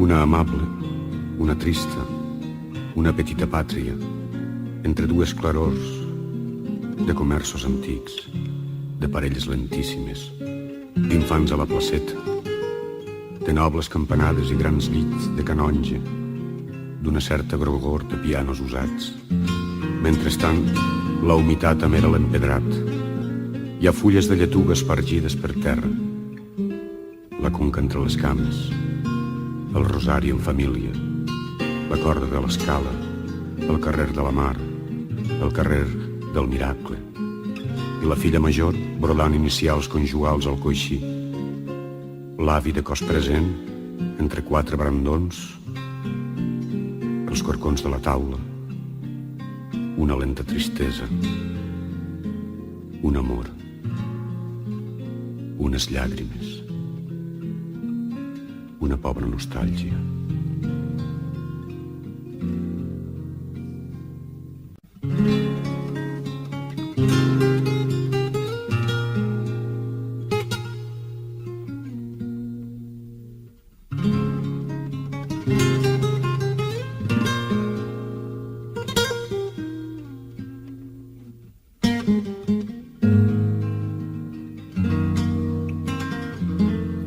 Una amable, una trista, una petita pàtria, entre dues clarors de comerços antics, de parelles lentíssimes, d'infants a la placeta, de nobles campanades i grans llits de canonge, d'una certa grogor de pianos usats. Mentrestant, la humitat amera l'empedrat. Hi ha fulles de lletuga espargides per terra, la conca entre les cames, el rosari en família, la corda de l'escala, el carrer de la mar, el carrer del miracle, i la filla major brodant inicials conjugals al coixí, l'avi de cos present entre quatre brandons, els corcons de la taula, una lenta tristesa, un amor, unes llàgrimes, una pobra nostàlgia.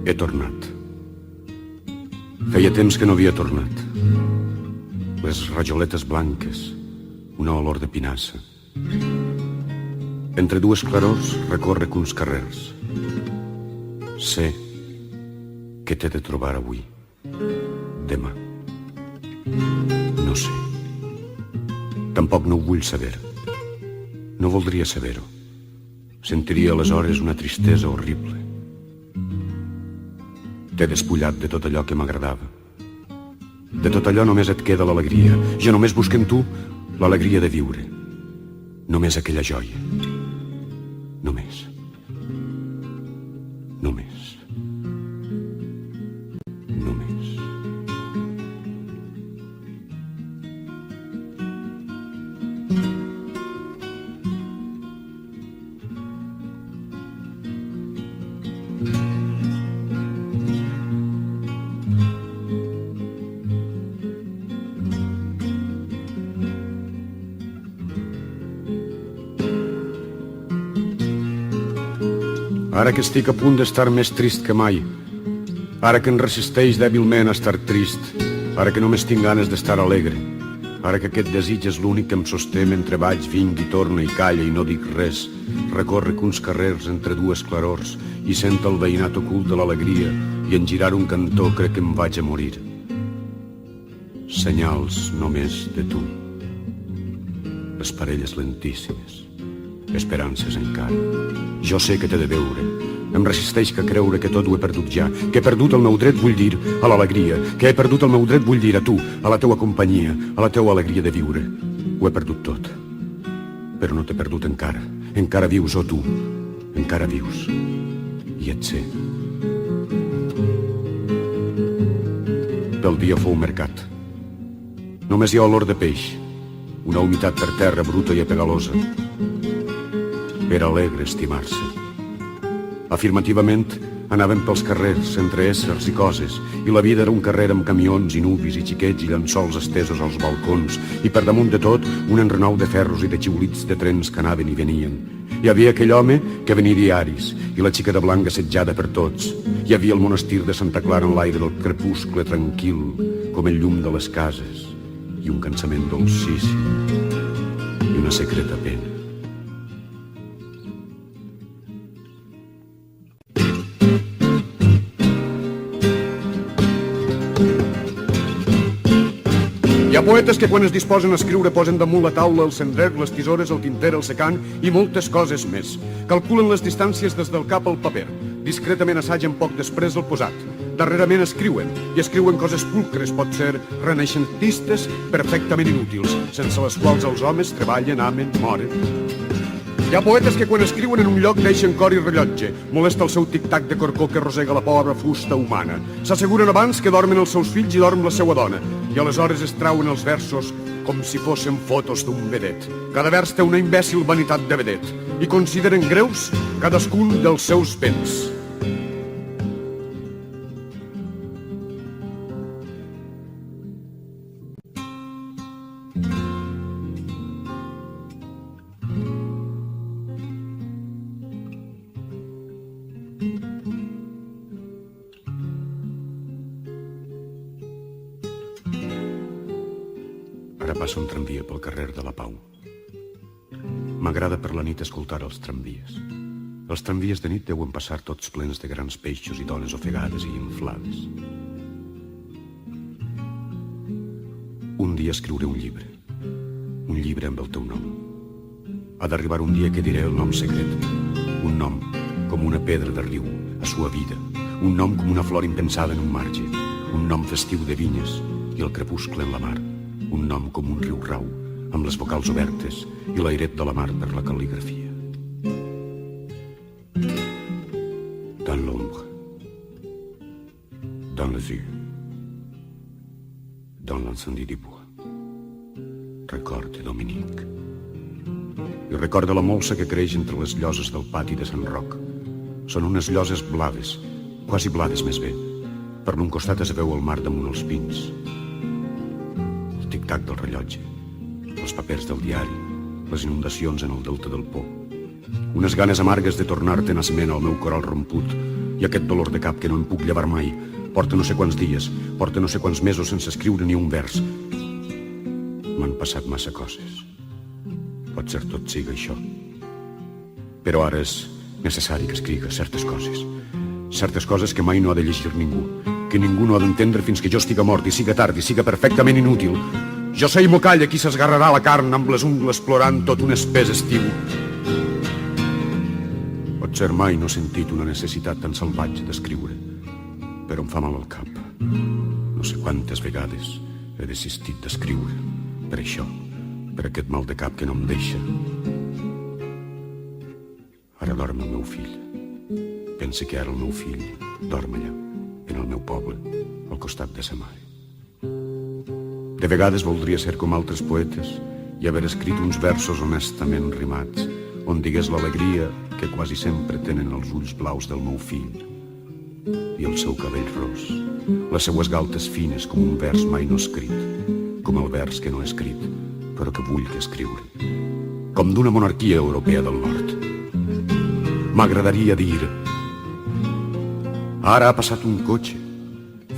He tornat. Feia temps que no havia tornat. Les rajoletes blanques, una olor de pinassa. Entre dues clarors recórrec uns carrers. Sé que t'he de trobar avui, demà. No sé. Tampoc no ho vull saber. No voldria saber-ho. Sentiria aleshores una tristesa horrible. T'he despullat de tot allò que m'agradava. De tot allò només et queda l'alegria. Jo només busco en tu l'alegria de viure. Només aquella joia. Només. Només. Només. Ara que estic a punt d'estar més trist que mai, ara que em resisteix dèbilment a estar trist, ara que només tinc ganes d'estar alegre, ara que aquest desig és l'únic que em sosté mentre vaig, vinc i torno i calla i no dic res, recórrec uns carrers entre dues clarors i sent el veïnat ocult de l'alegria i en girar un cantó crec que em vaig a morir. Senyals només de tu, les parelles lentíssimes, esperances encara. Jo sé que t'he de veure. Em resisteix que creure que tot ho he perdut ja, que he perdut el meu dret, vull dir, a l'alegria, que he perdut el meu dret, vull dir, a tu, a la teua companyia, a la teua alegria de viure. Ho he perdut tot. Però no t'he perdut encara. Encara vius, oh tu. Encara vius. I et sé. Pel dia fou mercat. Només hi ha olor de peix, una humitat per terra bruta i apegalosa. Era alegre estimar-se. Afirmativament, anàvem pels carrers, entre éssers i coses, i la vida era un carrer amb camions i nuvis i xiquets i llençols estesos als balcons, i per damunt de tot, un enrenou de ferros i de xiulits de trens que anaven i venien. Hi havia aquell home que venia diaris, i la xica de blanc assetjada per tots. Hi havia el monestir de Santa Clara en l'aire del crepuscle tranquil, com el llum de les cases, i un cansament dolcíssim, i una secreta pena. Hi ha poetes que quan es disposen a escriure posen damunt la taula el cendrer, les tisores, el tinter, el secant i moltes coses més. Calculen les distàncies des del cap al paper. Discretament assagen poc després el posat. darrerament escriuen, i escriuen coses pulcres, pot ser renaixentistes, perfectament inútils, sense les quals els homes treballen, amen, moren. Hi ha poetes que quan escriuen en un lloc deixen cor i rellotge, molesta el seu tic-tac de corcó que rosega la pobra fusta humana. S'asseguren abans que dormen els seus fills i dorm la seua dona, i aleshores es trauen els versos com si fossin fotos d'un vedet. Cada vers té una imbècil vanitat de vedet, i consideren greus cadascun dels seus béns. Ara passa un tramvia pel carrer de la Pau. M'agrada per la nit escoltar els tramvies. Els tramvies de nit deuen passar tots plens de grans peixos i dones ofegades i inflades. Un dia escriuré un llibre amb el teu nom. Ha d'arribar un dia que diré el nom secret, un nom com una pedra de riu, a sua vida, un nom com una flor impensada en un marge, un nom festiu de vinyes i el crepuscle en la mar, un nom com un riu rau, amb les vocals obertes i l'airet de la mar per la cal·ligrafia. Dans l'ombre, dans les yeux, dans l'incendie du bois. Recorde Dominique. I recorda la molsa que creix entre les lloses del pati de Sant Roc. Són unes lloses blaves, quasi blades més bé. Per l'un costat es veu el mar damunt els pins. El tic-tac del rellotge, els papers del diari, les inundacions en el delta del Po. Unes ganes amargues de tornar-te'n esment al meu coral romput i aquest dolor de cap que no em puc llevar mai. Porta no sé quants dies, porta no sé quants mesos sense escriure ni un vers. M'han passat massa coses. Pot ser tot siga això. Però ara és necessari que escriga certes coses que mai no ha de llegir ningú, que ningú no ha d'entendre fins que jo estiga mort i siga tard i siga perfectament inútil. Jo sé i m'ho calla qui s'esgarrarà la carn amb les ungles plorant tot un espès estiu. Potser mai no he sentit una necessitat tan salvatge d'escriure, però em fa mal al cap. No sé quantes vegades he desistit d'escriure, per això, per aquest mal de cap que no em deixa. Ara dorm el meu fill. Pensa que ara el meu fill dorm allà, en el meu poble, al costat de sa mare. De vegades voldria ser com altres poetes i haver escrit uns versos honestament rimats, on digués l'alegria que quasi sempre tenen els ulls blaus del meu fill i el seu cabell ros, les seues galtes fines com un vers mai no escrit, com el vers que no he escrit, però que vull que escriure, com d'una monarquia europea del nord. M'agradaria dir: ara ha passat un cotxe,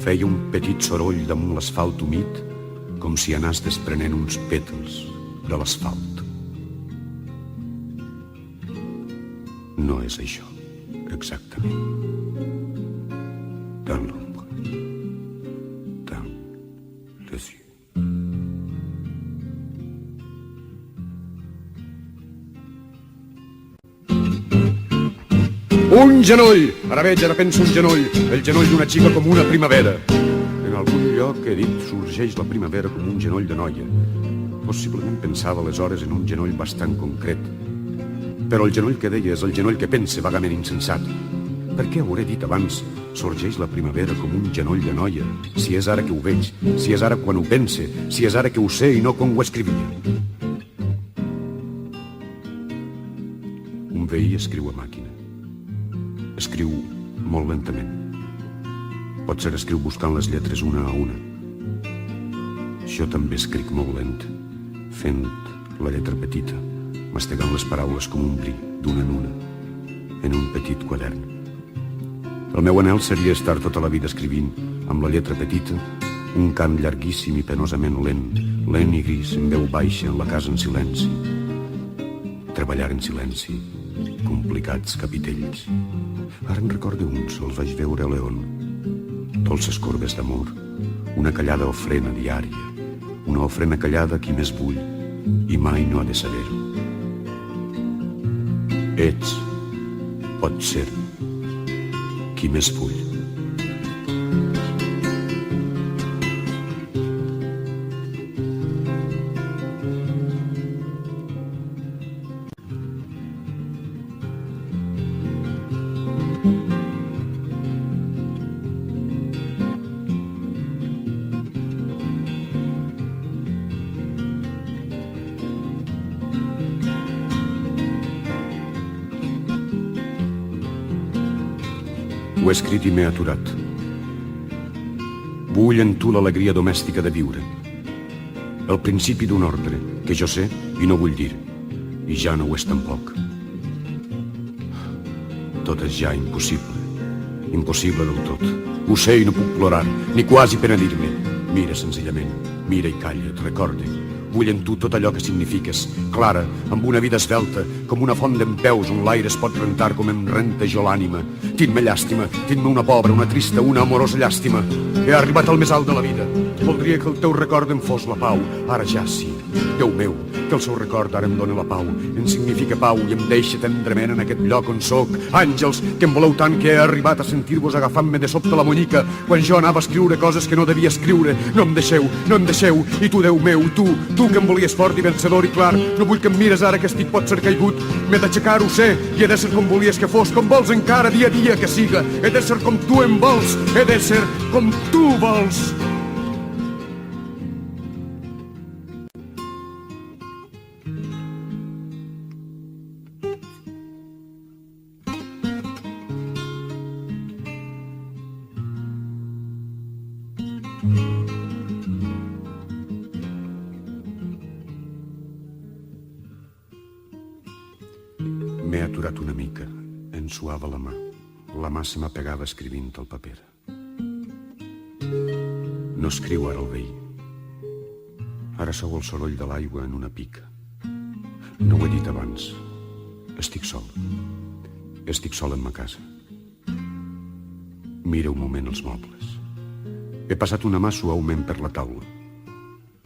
feia un petit soroll damunt l'asfalt humit, com si anàs desprenent uns pètals de l'asfalt. No és això, exactament. Dans l'ombre, dans les yeux. Un genoll! Ara veig, ara penso un genoll. El genoll d'una xica com una primavera. En algun lloc, he dit, sorgeix la primavera com un genoll de noia. Possiblement pensava aleshores en un genoll bastant concret. Però el genoll que deia és el genoll que pense, vagament insensat. Per què hauré dit abans sorgeix la primavera com un genoll de noia, si és ara que ho veig, si és ara quan ho pense, si és ara que ho sé i no com ho escrivia? Un veí escriu a màquina. Escriu molt lentament. Potser escriu buscant les lletres una a una. Jo també escric molt lent, fent la lletra petita, mastegant les paraules com un bri, d'una en una, en un petit quadern. El meu anhel seria estar tota la vida escrivint, amb la lletra petita, un cant llarguíssim i penosament lent, lent i gris, en veu baixa, en la casa en silenci. Treballar en silenci, complicats capitells. Ara en recordo uns, els vaig veure a León. Dolces corbes d'amor, una callada ofrena diària, una ofrena callada a qui més vull i mai no ha de saber-ho. Ets, pot ser, qui més vull. Ho he escrit i m'he aturat. Bull en tu l'alegria domèstica de viure. El principi d'un ordre que jo sé i no vull dir, i ja no ho és tampoc. Tot és ja impossible. Impossible del tot. Ho sé i no puc plorar, ni quasi penedir-me. Mira senzillament, mira i calla, et recorde. Vull en tu tot allò que signifiques, clara, amb una vida esvelta, com una font d'empeus on l'aire es pot rentar com em renta jo l'ànima. Tin-me llàstima, tin-me una pobra, una trista, una amorosa llàstima. He arribat al més alt de la vida. Voldria que el teu record em fos la pau. Ara ja sí, Déu meu, que el seu record ara em dóna la pau. Em significa pau i em deixa tendrament en aquest lloc on sóc. Àngels, que em voleu tant que he arribat a sentir-vos agafant-me de sobte la monyica quan jo anava a escriure coses que no devia escriure. No em deixeu, no em deixeu. I tu, Déu meu, tu que em volies fort i vencedor i clar, no vull que em mires ara que estic pot ser caigut. M'he d'aixecar, ho sé, i he de ser com volies que fos, com vols encara dia a dia que siga. He de ser com tu em vols, he de ser com tu vols. M'he aturat una mica, em suava la mà. La mà se m'apegava escrivint al paper. No escriu ara el veí. Ara sou el soroll de l'aigua en una pica. No ho he dit abans. Estic sol. Estic sol en ma casa. Mira un moment els mobles. He passat una mà suaument per la taula.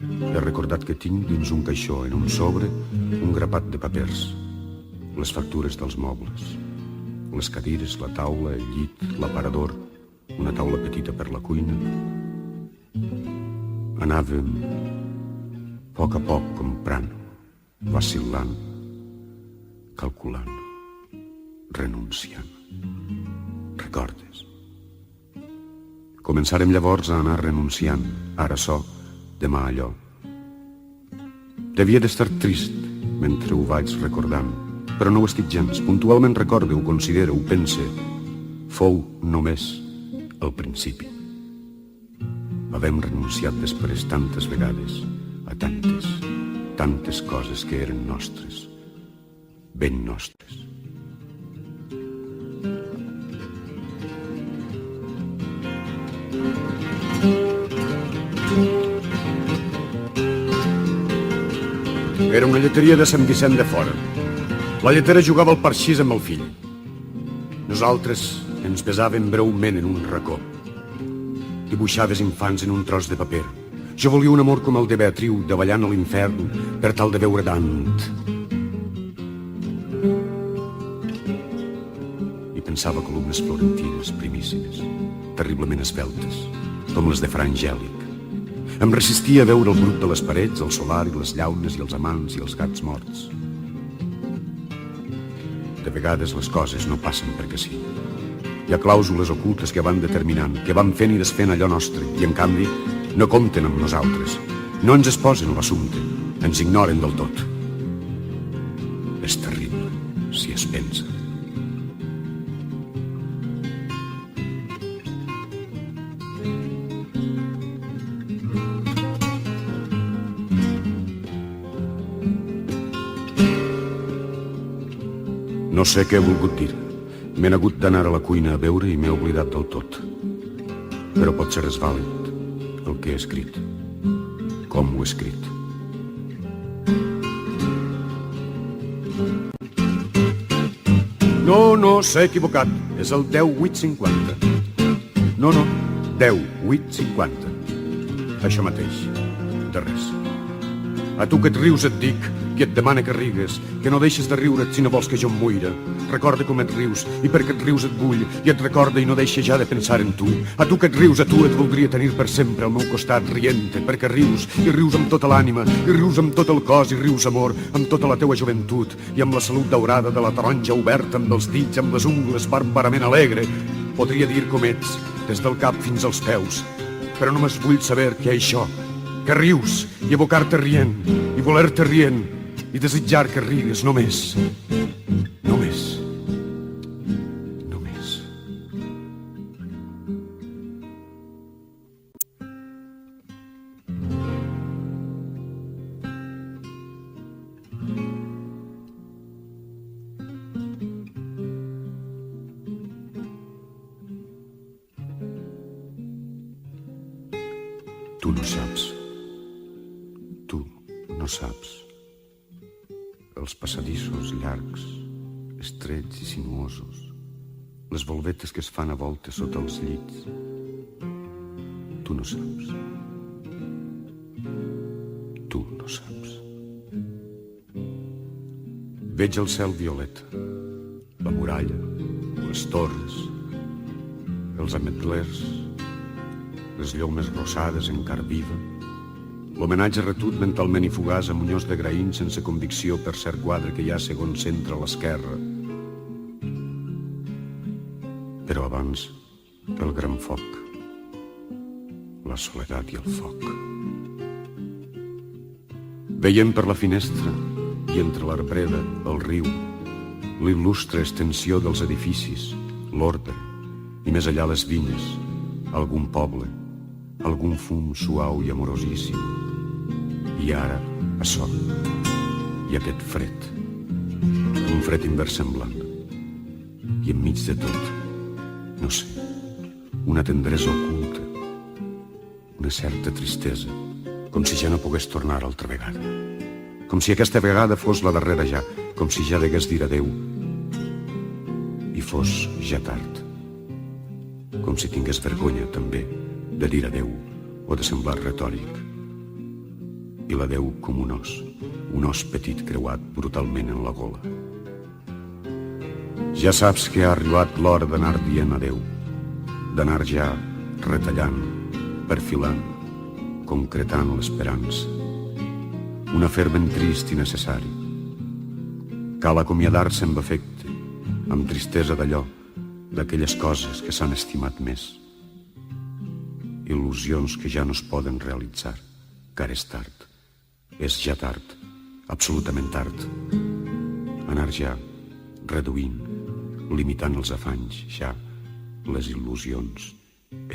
He recordat que tinc dins un caixó, en un sobre, un grapat de papers. Les factures dels mobles, les cadires, la taula, el llit, l'aparador, una taula petita per la cuina. Anàvem a poc comprant, vacil·lant, calculant, renunciant. Recordes? Començarem llavors a anar renunciant, ara açò, demà allò. Devia d'estar trist mentre ho vaig recordant, però no ho estic gens. Puntualment recorde, ho considero, ho pense. Fou només el principi. Havem renunciat després tantes vegades a tantes coses que eren nostres, ben nostres. Era una lleteria de Sant Vicent de Fora. La lletera jugava al parxís amb el fill. Nosaltres ens besàvem breument en un racó. Dibuixaves infants en un tros de paper. Jo volia un amor com el de Beatriu, davallant a l'infern, per tal de veure Dant. I pensava columnes florentines, primíssimes, terriblement esveltes, com les de Fra Angèlic. Em resistia a veure el brut de les parets, el solar i les llaunes i els amants i els gats morts. De vegades les coses no passen perquè sí. Hi ha clàusules ocultes que van determinant, que van fent i desfent allò nostre, i en canvi no compten amb nosaltres. No ens exposen a l'assumpte, ens ignoren del tot. És terrible, si es pensa. No sé què he volgut dir. M'he hagut d'anar a la cuina a beure i m'he oblidat del tot. Però potser és vàlid el que he escrit. Com ho he escrit. No, s'ha equivocat. És el 10-8-50. No, 10-8-50. Això mateix. De res. A tu que et rius et dic, qui et demana que rigues, que no deixes de riure't si no vols que jo em muira. Recorda com et rius, i perquè et rius et vull, i et recorda i no deixa ja de pensar en tu. A tu que et rius, a tu et voldria tenir per sempre al meu costat, rient-te, perquè rius, i rius amb tota l'ànima, i rius amb tot el cos, i rius amor, amb tota la teua joventut, i amb la salut daurada de la taronja oberta amb els dits, amb les ungles bàrbarament alegre. Podria dir com ets, des del cap fins als peus, però només vull saber què és això, que rius, i evocar-te rient, i voler-te rient, i desitjar que rigues només. Només. Només. Tu no saps. Tu no saps. Els passadissos llargs, estrets i sinuosos, les volvetes que es fan a voltes sota els llits. Tu no saps. Tu no saps. Veig el cel violeta, la muralla, les torres, els ametlers, les llomes rosades en carn viva, l'homenatge retut mentalment i fugaç a Muñoz de Graín sense convicció per cert quadre que hi ha segon centre a l'esquerra. Però abans, el gran foc, la soledat i el foc. Veiem per la finestra i entre l'arbreda, el riu, l'il·lustre extensió dels edificis, l'ordre, i més allà les vinyes, algun poble, algun fum suau i amorosíssim. I ara, açò, i aquest fred, un fred inversemblant. I enmig de tot, no sé, una tendresa oculta, una certa tristesa, com si ja no pogués tornar altra vegada. Com si aquesta vegada fos la darrera ja, com si ja degués dir adeu i fos ja tard. Com si tingués vergonya, també, de dir adeu o de semblar retòric. I l'adeu com un os petit creuat brutalment en la gola. Ja saps que ha arribat l'hora d'anar dient adeu, d'anar ja retallant, perfilant, concretant l'esperança. Un afer ben trist i necessari. Cal acomiadar-se amb afecte, amb tristesa d'allò, d'aquelles coses que s'han estimat més. Il·lusions que ja no es poden realitzar, car és tard. És ja tard, absolutament tard. Anar ja reduint, limitant els afanys, ja les il·lusions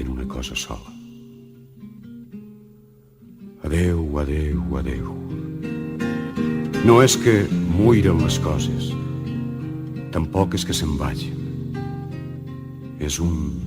en una cosa sola. Adeu, adeu, adeu. No és que muiren les coses, tampoc és que se'n vagin. És un...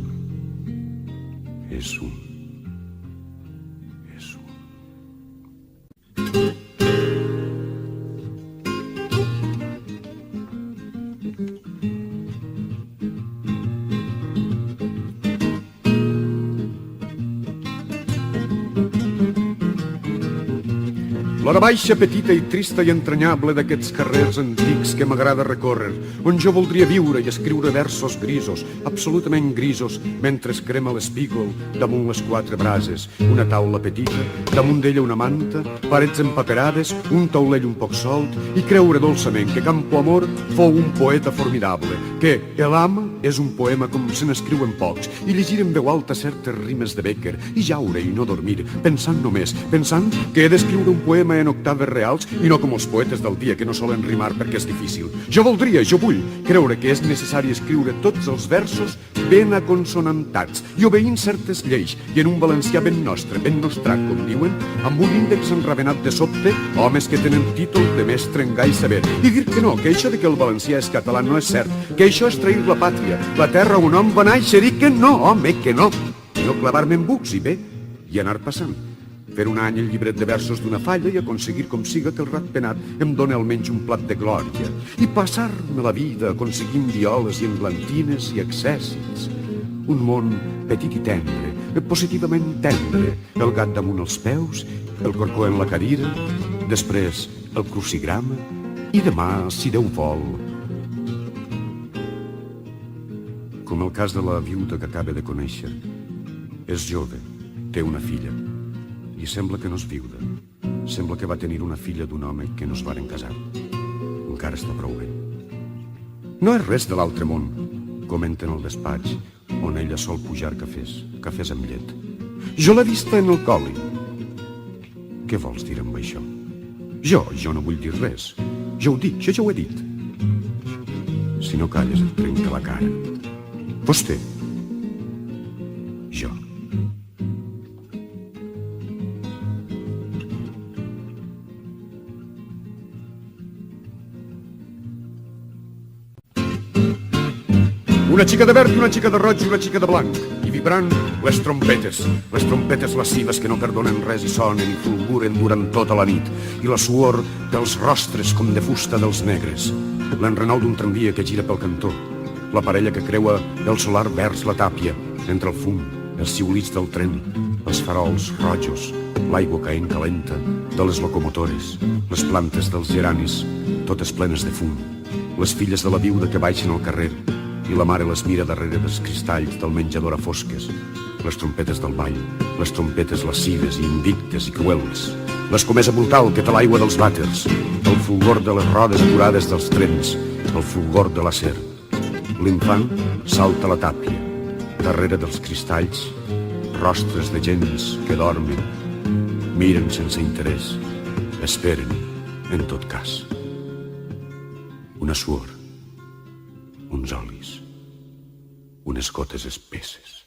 L'hora baixa, petita i trista i entranyable d'aquests carrers antics que m'agrada recórrer, on jo voldria viure i escriure versos grisos, absolutament grisos, mentre es crema l'espígol damunt les quatre brases, una taula petita, damunt d'ella una manta, parets empaperades, un taulell un poc solt, i creure dolçament que Campo Amor fou un poeta formidable, que El ama és un poema com se n'escriuen pocs, i llegir en veu alta certes rimes de Becker, i jaure i no dormir, pensant només, pensant que he d'escriure un poema en octaves reals i no com els poetes del dia que no solen rimar perquè és difícil. Jo voldria, jo vull creure que és necessari escriure tots els versos ben aconsonantats i obeint certes lleis i en un valencià ben nostre, ben nostrat, com diuen, amb un índex enravenat de sobte, homes que tenen títol de mestre en gai saber. I dir que no, que això de que el valencià és català no és cert, que això és trair la pàtria, la terra on hom va néixer i que no, home, que no. I no clavar-me en bucs i bé, i anar passant. Fer un any el llibret de versos d'una falla i aconseguir com siga que el ratpenat em doni almenys un plat de glòria i passar-me la vida aconseguint violes i englantines i accèssits. Un món petit i tendre, positivament tendre, el gat damunt els peus, el corcó en la cadira, després el crucigrama i demà, si Déu vol. Com el cas de la viuda que acaba de conèixer. És jove, té una filla. I sembla que no és viuda. Sembla que va tenir una filla d'un home que no es varen casar. Encara està prou bé. No és res de l'altre món, comenta en el despatx, on ella sol pujar cafès amb llet. Jo l'he vista en el col·li. Què vols dir amb això? Jo no vull dir res. Jo ho dic, jo ja ho he dit. Si no calles et trenca la cara. Vostè. Jo. Una xica de verd i una xica de roig i una xica de blanc. I vibrant les trompetes lascives que no perdonen res i sonen i fulguren durant tota la nit, i la suor dels rostres com de fusta dels negres, l'enrenou d'un tramvia que gira pel cantó, la parella que creua el solar vers la tàpia, entre el fum, els xiulits del tren, els farols rojos, l'aigua caent calenta de les locomotores, les plantes dels geranis, totes plenes de fum, les filles de la viuda que baixen al carrer, i la mare les mira darrere dels cristalls del menjador a fosques, les trompetes del ball, les trompetes lascives i invictes i cruels, l'escomesa brutal que té l'aigua dels vàters, el fulgor de les rodes aturades dels trens, el fulgor de l'acer. L'infant salta a la tàpia, darrere dels cristalls, rostres de gens que dormen, miren sense interès, esperen, en tot cas. Una suor, uns olis, unes gotes espesses.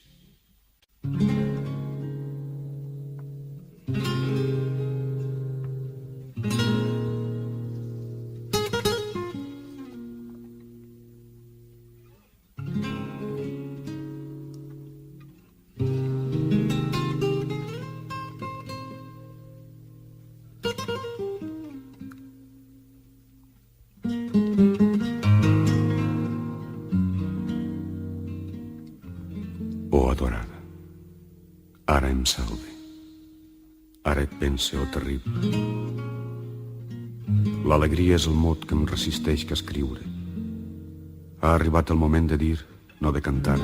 Oh, adorada, ara em salve, ara et pense, oh terrible. L'alegria és el mot que em resisteix que escriure. Ha arribat el moment de dir, no de cantar,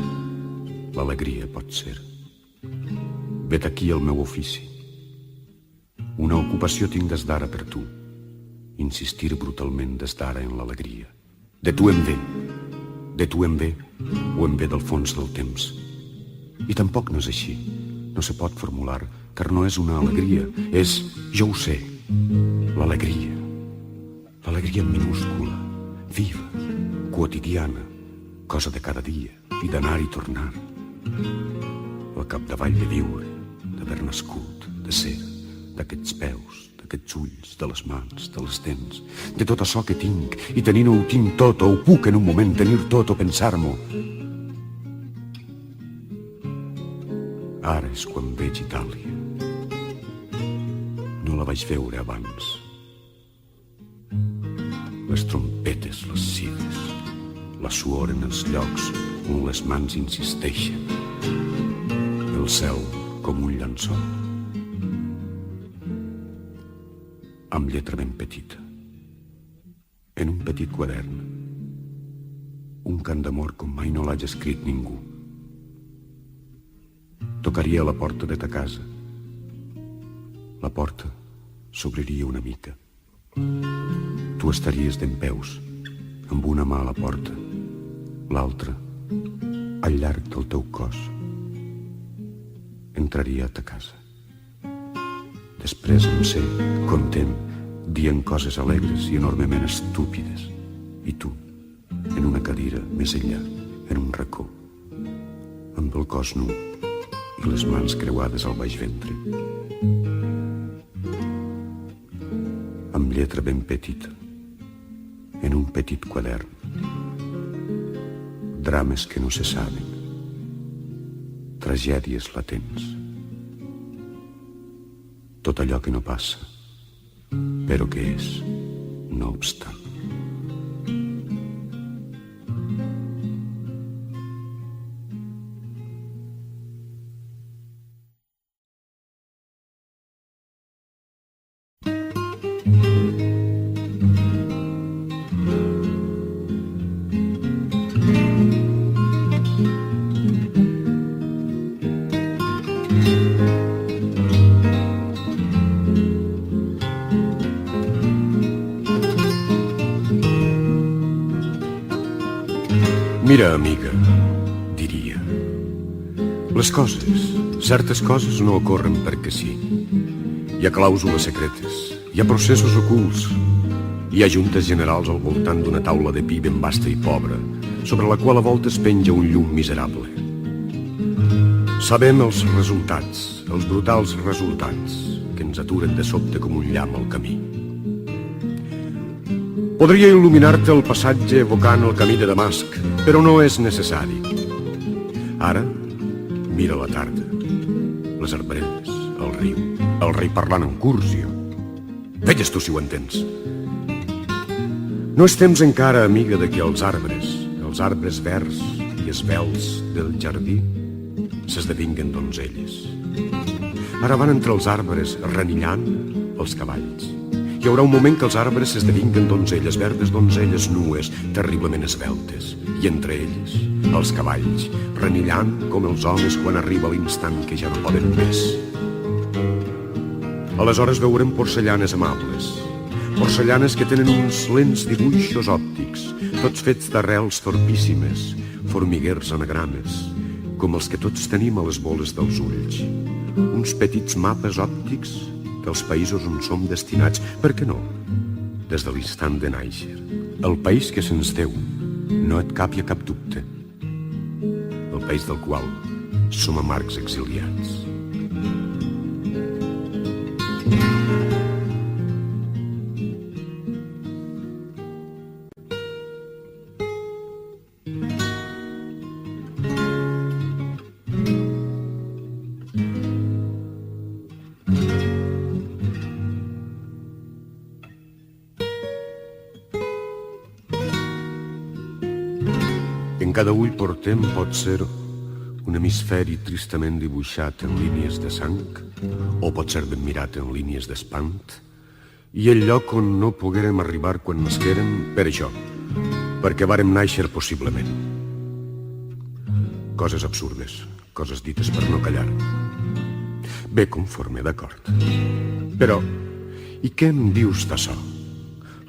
l'alegria pot ser. Vet aquí el meu ofici. Una ocupació tinc des d'ara per tu, insistir brutalment des d'ara en l'alegria. De tu em ve, o em ve del fons del temps. I tampoc no és així, no se pot formular, car no és una alegria, és, jo ho sé, l'alegria. L'alegria minúscula, viva, quotidiana, cosa de cada dia, i d'anar i tornar. Al capdavall de viure, d'haver nascut, de ser, d'aquests peus, d'aquests ulls, de les mans, de les dents, de tot açò que tinc, i tenint-ho ho tinc tot, o ho puc en un moment tenir tot o pensar-m'ho. Ara és quan veig Itàlia. No la vaig veure abans. Les trompetes lascives, la suor en els llocs on les mans insisteixen, el cel com un llençol, amb lletra ben petita, en un petit quadern, un cant d'amor com mai no l'hagi escrit ningú. Tocaria a la porta de ta casa. La porta s'obriria una mica. Tu estaries dempeus, amb una mà a la porta, l'altra al llarg del teu cos. Entraria a ta casa. Després em sé, content, dient coses alegres i enormement estúpides. I tu, en una cadira més enllà, en un racó, amb el cos nu i les mans creuades al baix ventre. Amb lletra ben petita, en un petit quadern, drames que no se saben, tragèdies latents, tot allò que no passa, però que és, no obstant. Mira, amiga, diria, les coses, certes coses no ocorren perquè sí. Hi ha clàusules secretes, hi ha processos ocults, hi ha juntes generals al voltant d'una taula de pi ben vasta i pobra, sobre la qual a voltes penja un llum miserable. Sabem els resultats, els brutals resultats, que ens aturen de sobte com un llamp al camí. Podria il·luminar-te el passatge evocant el camí de Damasc, però no és necessari. Ara, Mira la tarda, les arbreres, el riu, el rei parlant en cursió. Veies tu si ho entens. No és temps encara, amiga, de que els arbres verds i esvelts del jardí s'esdevinguen donzelles. Ara van entre els arbres renillant els cavalls. Hi haurà un moment que els arbres s'esdevinguen donzelles, verdes donzelles nues, terriblement esveltes, i entre elles, els cavalls, renillant com els homes quan arriba l'instant que ja no poden més. Aleshores veurem porcellanes amables, porcellanes que tenen uns lents dibuixos òptics, tots fets d'arrels torpíssimes, formiguers anagrames, com els que tots tenim a les boles dels ulls, uns petits mapes òptics dels països on som destinats, per què no? Des de l'instant de nàixer. El país que se'ns deu, no et capi a cap dubte. El país del qual som amargs exiliats. En cada ull portem, pot ser, un hemisferi tristament dibuixat en línies de sang, o pot ser ben mirat en línies d'espant, i el lloc on no poguérem arribar quan nasquérem per això, perquè vàrem nàixer possiblement. Coses absurdes, coses dites per no callar. Bé conforme, d'acord. Però, i què em dius d'açò?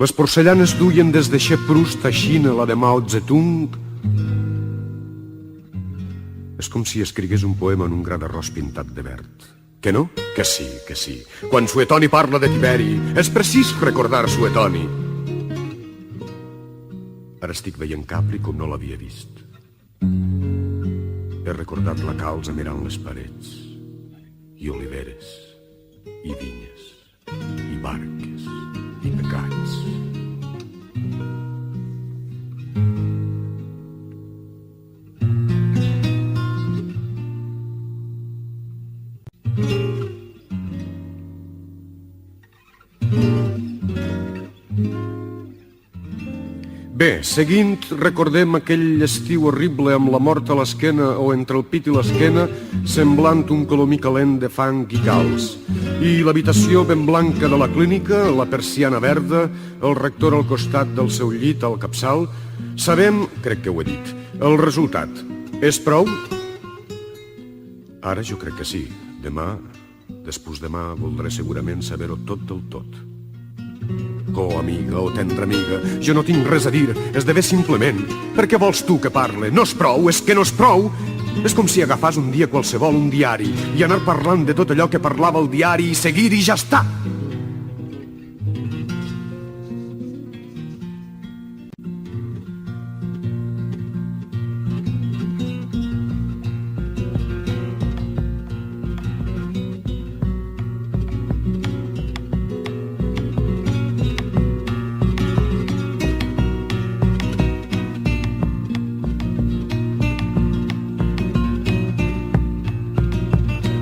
Les porcellanes duien des de Proust a Xina la de Mao Zedong. És com si escrigués un poema en un gra d'arròs pintat de verd. Que no? Que sí, que sí. Quan Suetoni parla de Tiberi, és precís recordar Suetoni. Ara estic veient Capri com no l'havia vist. He recordat la calza mirant les parets, i oliveres, i vinyes, i barques, i pecats. Bé, seguint, recordem aquell estiu horrible amb la mort a l'esquena o entre el pit i l'esquena, semblant un colomí calent de fang i calç. I l'habitació ben blanca de la clínica, la persiana verda, el rector al costat del seu llit al capçal. Sabem, crec que ho he dit, el resultat. És prou? Ara jo crec que sí. Demà, demà, voldré segurament saber-ho tot del tot. Oh, amiga, oh, tendra amiga, jo no tinc res a dir, esdevé simplement. Per què vols tu que parle? No és prou, és que no és prou. És com si agafàs un dia qualsevol, un diari, i anar parlant de tot allò que parlava el diari i seguir i ja està.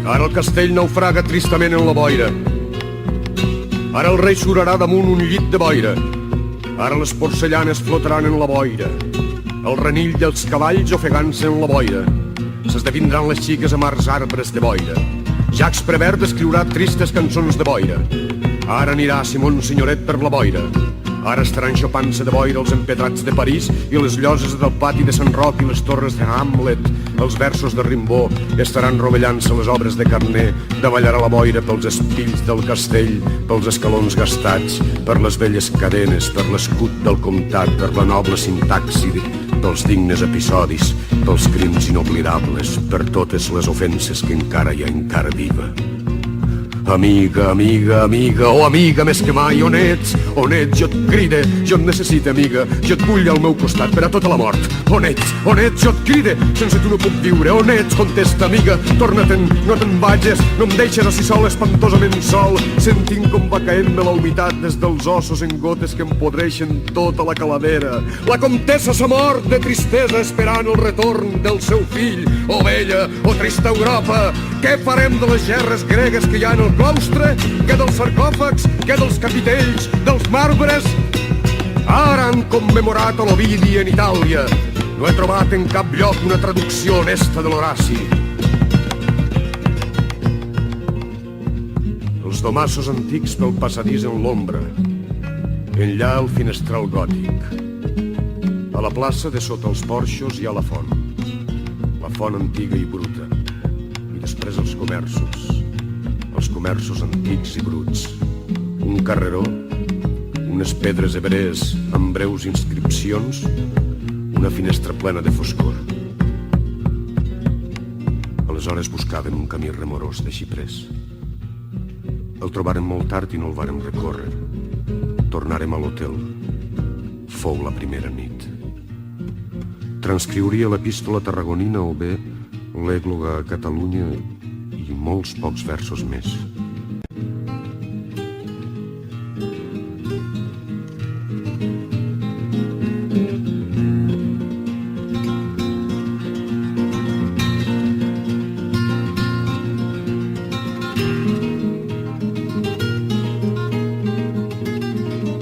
Ara el castell naufraga tristament en la boira. Ara el rei surarà damunt un llit de boira. Ara les porcellanes flotaran en la boira. El renill dels cavalls ofegant-se en la boira. S'esdevindran les xiques amargs arbres de boira. Jacques Prévert escriurà tristes cançons de boira. Ara anirà Simon Signoret per la boira. Ara estaran xopant-se de boira els empedrats de París i les lloses del pati de Sant Roc i les torres de Hamlet, els versos de Rimbaud, estaran rovellant-se les obres de Carné, davallarà la boira pels espills del castell, pels escalons gastats, per les velles cadenes, per l'escut del comtat, per la noble sintaxi, pels dignes episodis, pels crims inoblidables, per totes les ofenses que encara hi ha encara viva. Amiga, amiga, amiga, oh amiga, més que mai, on ets? On ets? Jo et cride, jo et necessite, amiga, jo et vull al meu costat per a tota la mort. On ets? On ets? Jo et cride, sense tu no puc viure. On ets? Contesta, amiga, torna-te'n, no te'n vagis, no em deixes així sol, espantosament sol, sentint com va caent-me la humitat des dels ossos en gotes que em podreixen tota la calavera. La comtessa s'ha mort de tristesa esperant el retorn del seu fill. Oh vella, oh trista Europa, què farem de les gerres gregues que hi ha en el claustre? Què dels sarcòfags? Què dels capitells? Dels marbres? Ara han commemorat l'Ovidi en Itàlia. No he trobat en cap lloc una traducció honesta de l'Horaci. Els domassos antics pel passadís en l'ombra. Enllà el finestral gòtic. A la plaça de sota els porxos hi ha la font. La font antiga i bruta. I després els comerços antics i bruts. Un carreró, unes pedres hebrees amb breus inscripcions, una finestra plena de foscor. Aleshores buscaven un camí remorós de xiprers. El trobaren molt tard i no el vàrem recórrer. Tornàrem a l'hotel. Fou la primera nit. Transcriuria l'epístola tarragonina o bé l'ègloga a Catalunya i molts pocs versos més.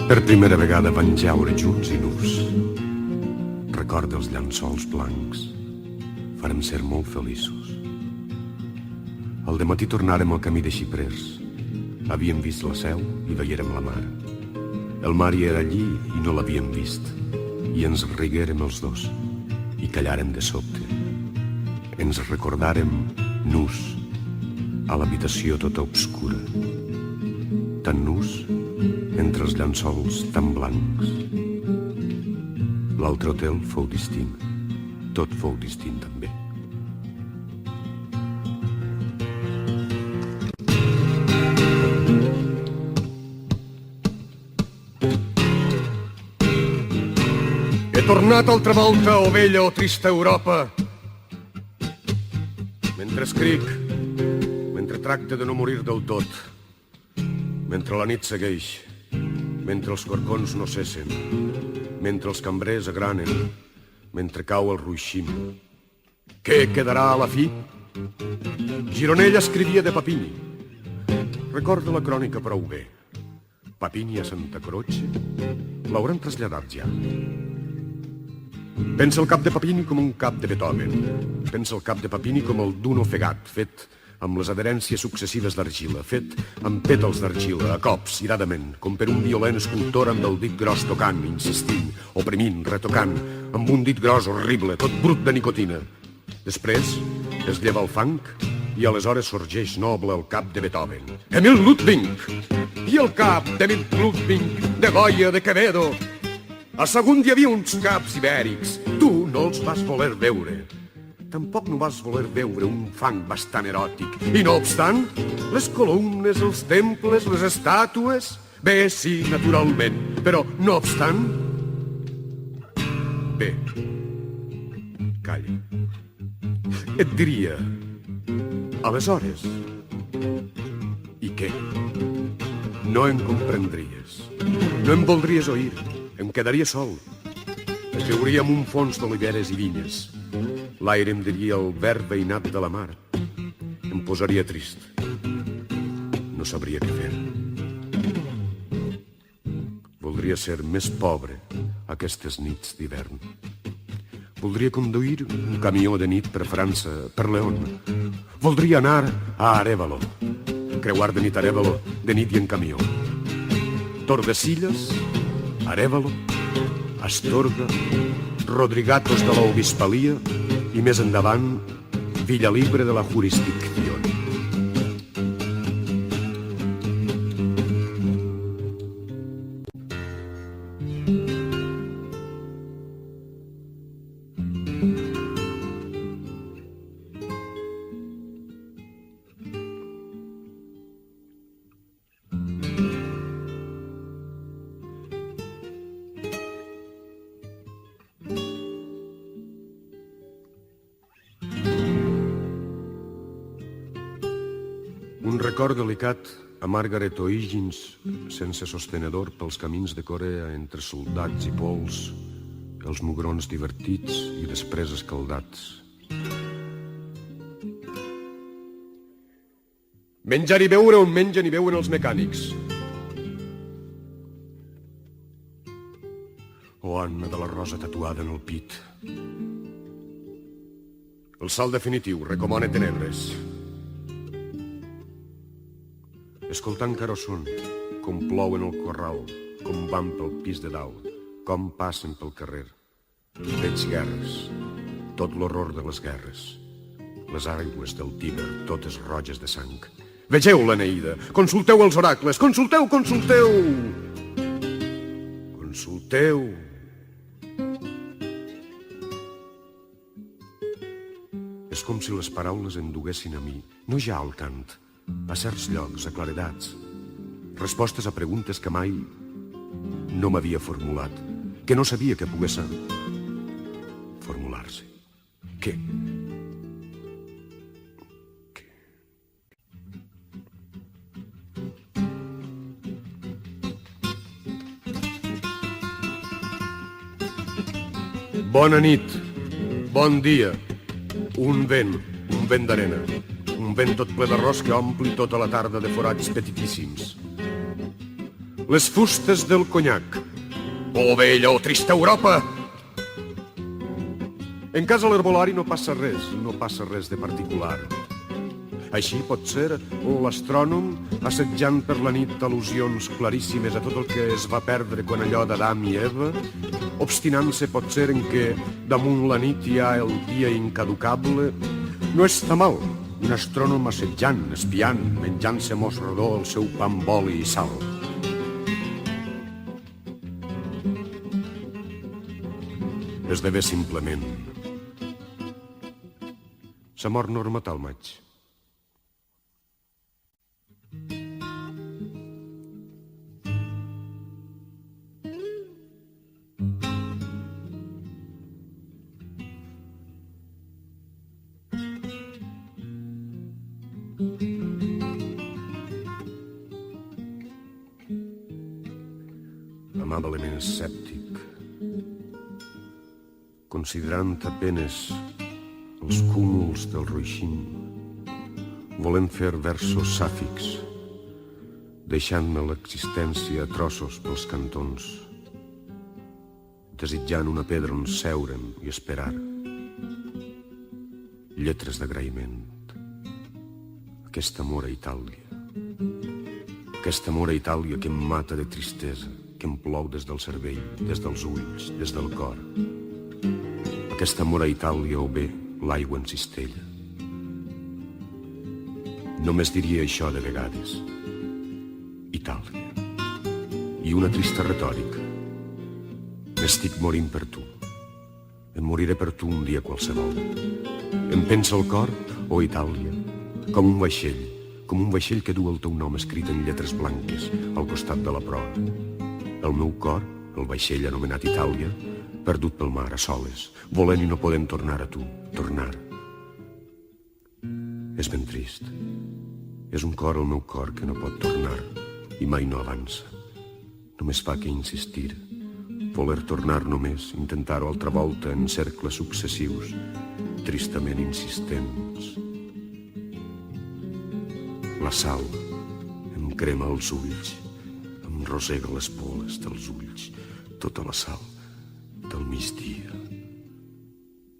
Per primera vegada van jaure junts i nus. Recorda els llençols blancs. Farem ser molt feliços. Al dematí tornàrem al camí de xiprers. Havíem vist la seu i veiérem la mar. El mar hi era allí i no l'havíem vist. I ens riguérem els dos. I callàrem de sobte. Ens recordàrem nus a l'habitació tota obscura. Tan nus entre els llençols tan blancs. L'altre hotel fou distint. Tot fou distint també. He tornat altra volta, oh vella, oh trista Europa. Mentre escric, mentre tracte de no morir del tot, mentre la nit segueix, mentre els corcons no cessen, mentre els cambrers agranen, mentre cau el ruixim. Què quedarà a la fi? Gironell escrivia de Papini. Recorda la crònica prou bé. Papini a Santa Croce l'hauran traslladat ja. Pensa el cap de Papini com un cap de Beethoven. Pensa el cap de Papini com el d'un ofegat, fet amb les adherències successives d'argila, fet amb pètals d'argila, a cops, iradament, com per un violent escultor amb el dit gros tocant, insistint, oprimint, retocant, amb un dit gros horrible, tot brut de nicotina. Després es lleva el fang i aleshores sorgeix noble el cap de Beethoven. Emil Ludwig! I el cap d'Emil Ludwig, de Goya, de Quevedo. A Sagunt hi havia uns caps ibèrics. Tu no els vas voler veure. Tampoc no vas voler veure un fang bastant eròtic. I no obstant, les columnes, els temples, les estàtues... Bé, sí, naturalment, però no obstant... Bé, calla. Et diria... Aleshores... I què? No em comprendries. No em voldries oir. Em quedaria sol. Es veuria en un fons d'oliveres i vinyes. L'aire em diria el verd veïnat de la mar. Em posaria trist. No sabria què fer. Voldria ser més pobre aquestes nits d'hivern. Voldria conduir un camió de nit per França, per León. Voldria anar a Arévalo. Creuar de nit a Arévalo, de nit i en camió. Tordesillas, Arévalo, Astorga, Rodrigatos de l'Obispalia i més endavant, Villa Libre de la Jurisdicció. Un record delicat a Margaret O'Higgins, sense sostenedor pels camins de Corea entre soldats i pols, els mugrons divertits i després escaldats. Menjar i beure on mengen i beuen els mecànics. O Anna de la Rosa tatuada en el pit. El salt definitiu recomana tenebres. Escoltant carosson, com plou en el corral, com van pel pis de dalt, com passen pel carrer. Veig guerres, tot l'horror de les guerres. Les aigües del Tíber, totes roges de sang. Vegeu l'Eneida, consulteu els oracles, consulteu, consulteu! Consulteu! És com si les paraules em duguessin a mi, no ja al cant, a certs llocs, a claredats. Respostes a preguntes que mai no m'havia formulat, que no sabia que pogués formular-se. Què? Bona nit, bon dia, un vent d'arena, un vent tot ple d'arròs que ompli tota la tarda de forats petitíssims. Les fustes del conyac, oh vella o trista Europa! En casa l'herbolari no passa res de particular. Així pot ser l'astrònom assetjant per la nit al·lusions claríssimes a tot el que es va perdre quan allò d'Adam i Eva, obstinant-se pot ser en què damunt la nit hi ha el dia incaducable. No està mal, un astrònom assetjant, espiant, menjant-se mos rodó el seu pa amb oli i sal. Esdevé simplement. S'ha mort Norma Talmadge. Amablement escèptic, considerant apenes els cúmuls del Ruixín, volent fer versos sàfics, deixant-me l'existència a trossos pels cantons, desitjant una pedra on seure'm i esperar, lletres d'agraïment. Aquest amor a Itàlia, aquest amor a Itàlia que em mata de tristesa, que em plou des del cervell, des dels ulls, des del cor. Aquest amor a Itàlia o bé l'aigua en cistella. Només diria això de vegades. Itàlia. I una trista retòrica. M'estic morint per tu. Em moriré per tu un dia qualsevol. Em pensa el cor, o Itàlia, com un vaixell que du el teu nom escrit en lletres blanques al costat de la proa. El meu cor, el vaixell anomenat Itàlia, perdut pel mar a soles, volent i no podent tornar a tu, tornar. És ben trist. És un cor, el meu cor, que no pot tornar i mai no avança. Només fa que insistir, voler tornar només, intentar-ho altra volta en cercles successius, tristament insistents. La sal em crema els ulls, em rosega les poles dels ulls, tota la sal del migdia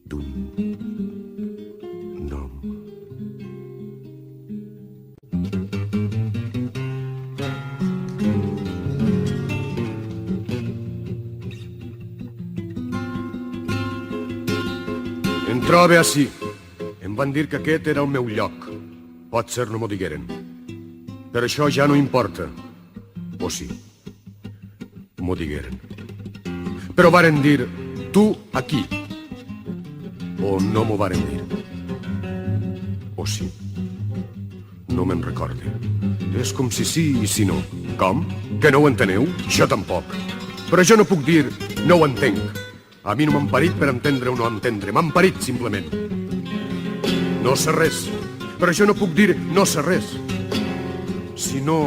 d'un nom. Em trobe ací. Em van dir que aquest era el meu lloc. Pot ser no m'ho digueren. Per això ja no importa. O sí, m'ho digueren. Però varen dir, tu aquí. O no m'ho varen dir. O sí. No me'n recorde. És com si sí i si no. Com? Que no ho enteneu? Jo tampoc. Però jo no puc dir, no ho entenc. A mi no m'han parit per entendre o no entendre. M'han parit, simplement. No sé res. Però jo no puc dir, no sé res. si no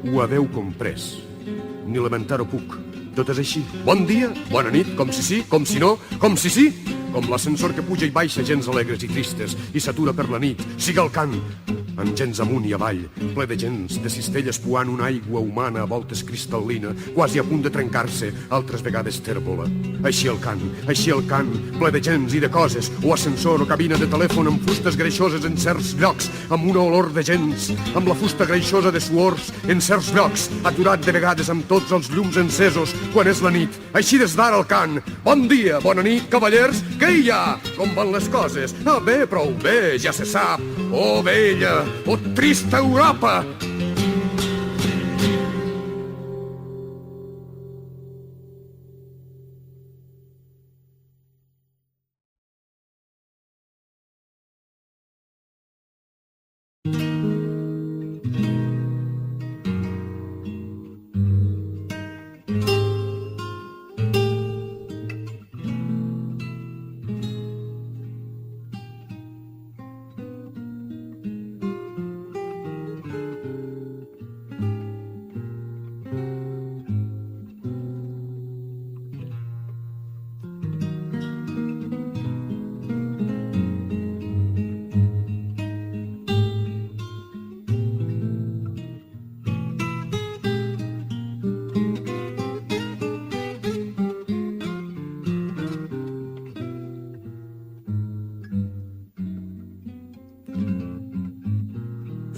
ho haveu comprès, ni lamentar-ho puc. Tot és així. Bon dia, bona nit, com si sí, com si no, com si sí. Com l'ascensor que puja i baixa gens alegres i tristes i s'atura per la nit. Siga el cant, amb gens amunt i avall, ple de gens, de cistelles puant una aigua humana a voltes cristal·lina, quasi a punt de trencar-se, altres vegades tèrbola. Així el cant, ple de gens i de coses, o ascensor o cabina de telèfon amb fustes greixoses en certs llocs, amb una olor de gens, amb la fusta greixosa de suors en certs llocs, aturat de vegades amb tots els llums encesos quan és la nit. Així des d'ara el cant. Bon dia, bona nit, cavallers, què hi ha? Com van les coses? Ah, bé, prou bé, ja se sap. Oh, vella, oh, trista Europa!